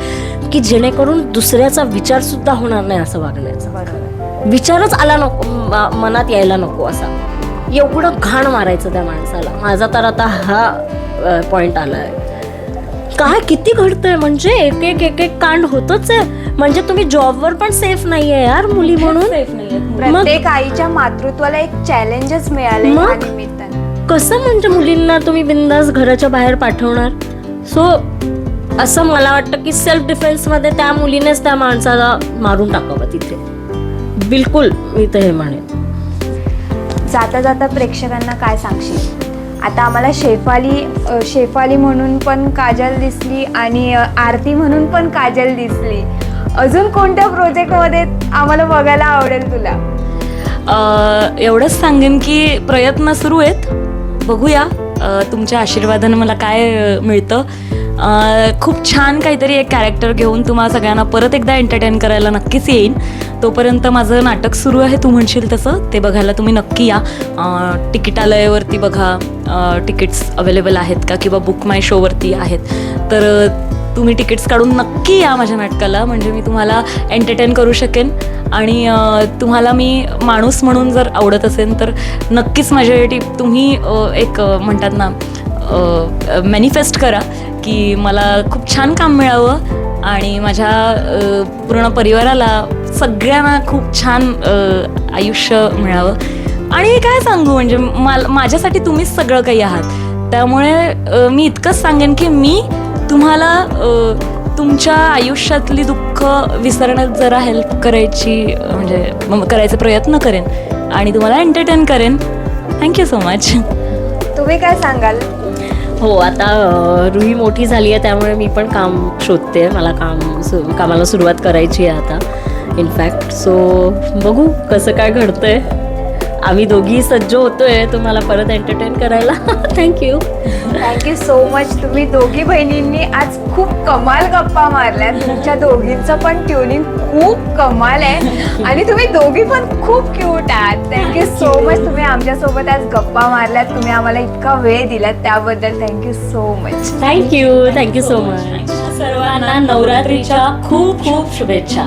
की जेणेकरून दुसऱ्याचा विचार सुद्धा होणार नाही असं वागण्याचा. बरोबर, विचारच आला नको, मनात यायला नको असा. एवढं घाण मारायचं त्या माणसाला. माझा तर आता हा पॉइंट आलाय. काय किती घडतंय, म्हणजे एक एक एक एक कांड होतच आहे. म्हणजे तुम्ही जॉबवर पण सेफ नाहीये यार मुली म्हणून. सेफ नाहीये. प्रत्येक आईच्या मातृत्वाला एक चॅलेंजच मिळाले या मग? निमित्ताने. कसं म्हणजे मुलींना तुम्ही बिंदास घराच्या बाहेर पाठवणार? सो असं मला वाटतं की सेल्फ डिफेन्समध्ये त्या मुलीनेच त्या माणसाला मारून टाकावं तिथे. बिलकुल मी तर हे म्हणेन. जाता जाता प्रेक्षकांना काय सांगशील? आता आम्हाला शेफाली म्हणून पण काजल दिसली आणि आरती म्हणून पण काजल दिसली. अजून कोणत्या प्रोजेक्टमध्ये आम्हाला बघायला आवडेल तुला? एवढंच सांगेन की प्रयत्न सुरू आहेत, बघूया तुमच्या आशीर्वादानं मला काय मिळतं. खूप छान काहीतरी एक कॅरेक्टर घेऊन तुम्हाला सगळ्यांना परत एकदा एंटरटेन करायला नक्कीच येईन. तोपर्यंत माझं नाटक सुरू आहे तू म्हणशील तसं, ते बघायला तुम्ही नक्की या. तिकिटालयावरती बघा तिकीट्स अवेलेबल आहेत का, किंवा बुक माय शोवरती आहेत, तर तुम्ही तिकीट्स काढून नक्की या माझ्या नाटकाला. म्हणजे मी तुम्हाला एंटरटेन करू शकेन, आणि तुम्हाला मी माणूस म्हणून जर आवडत असेल तर नक्कीच माझ्यासाठी तुम्ही एक म्हणतात ना मॅनिफेस्ट करा की मला खूप छान काम मिळावं आणि माझ्या पूर्ण परिवाराला सगळ्यांना खूप छान आयुष्य मिळावं. आणि काय सांगू, म्हणजे माझ्यासाठी तुम्हीच सगळं काही आहात. त्यामुळे मी इतकंच सांगेन की मी तुम्हाला तुमच्या आयुष्यातली दुःख विसरण्यात जरा हेल्प करायची, म्हणजे करायचा प्रयत्न करेन आणि तुम्हाला एंटरटेन करेन. Thank you so much. तुम्ही काय सांगाल? हो, आता रुही मोठी झाली आहे त्यामुळे मी पण काम शोधते. मला कामाला सुरुवात करायची आहे आता इनफॅक्ट. सो बघू कसं काय घडतंय. आम्ही दोघी सज्ज होतोय तुम्हाला परत एंटरटेन करायला. थँक्यू. Thank you so much. तुम्ही दोघी बहिणींनी आज खूप कमाल गप्पा मारल्या. तुमच्या दोघींचं पण ट्युनिंग खूप कमाल आहे आणि तुम्ही दोघी पण खूप क्यूट आहात. Thank you so much. तुम्ही आमच्यासोबत आज गप्पा मारल्यात, तुम्ही आम्हाला इतका वेळ दिलात त्याबद्दल thank you so much. Thank you so much. सर्वांना नवरात्रीच्या खूप खूप शुभेच्छा.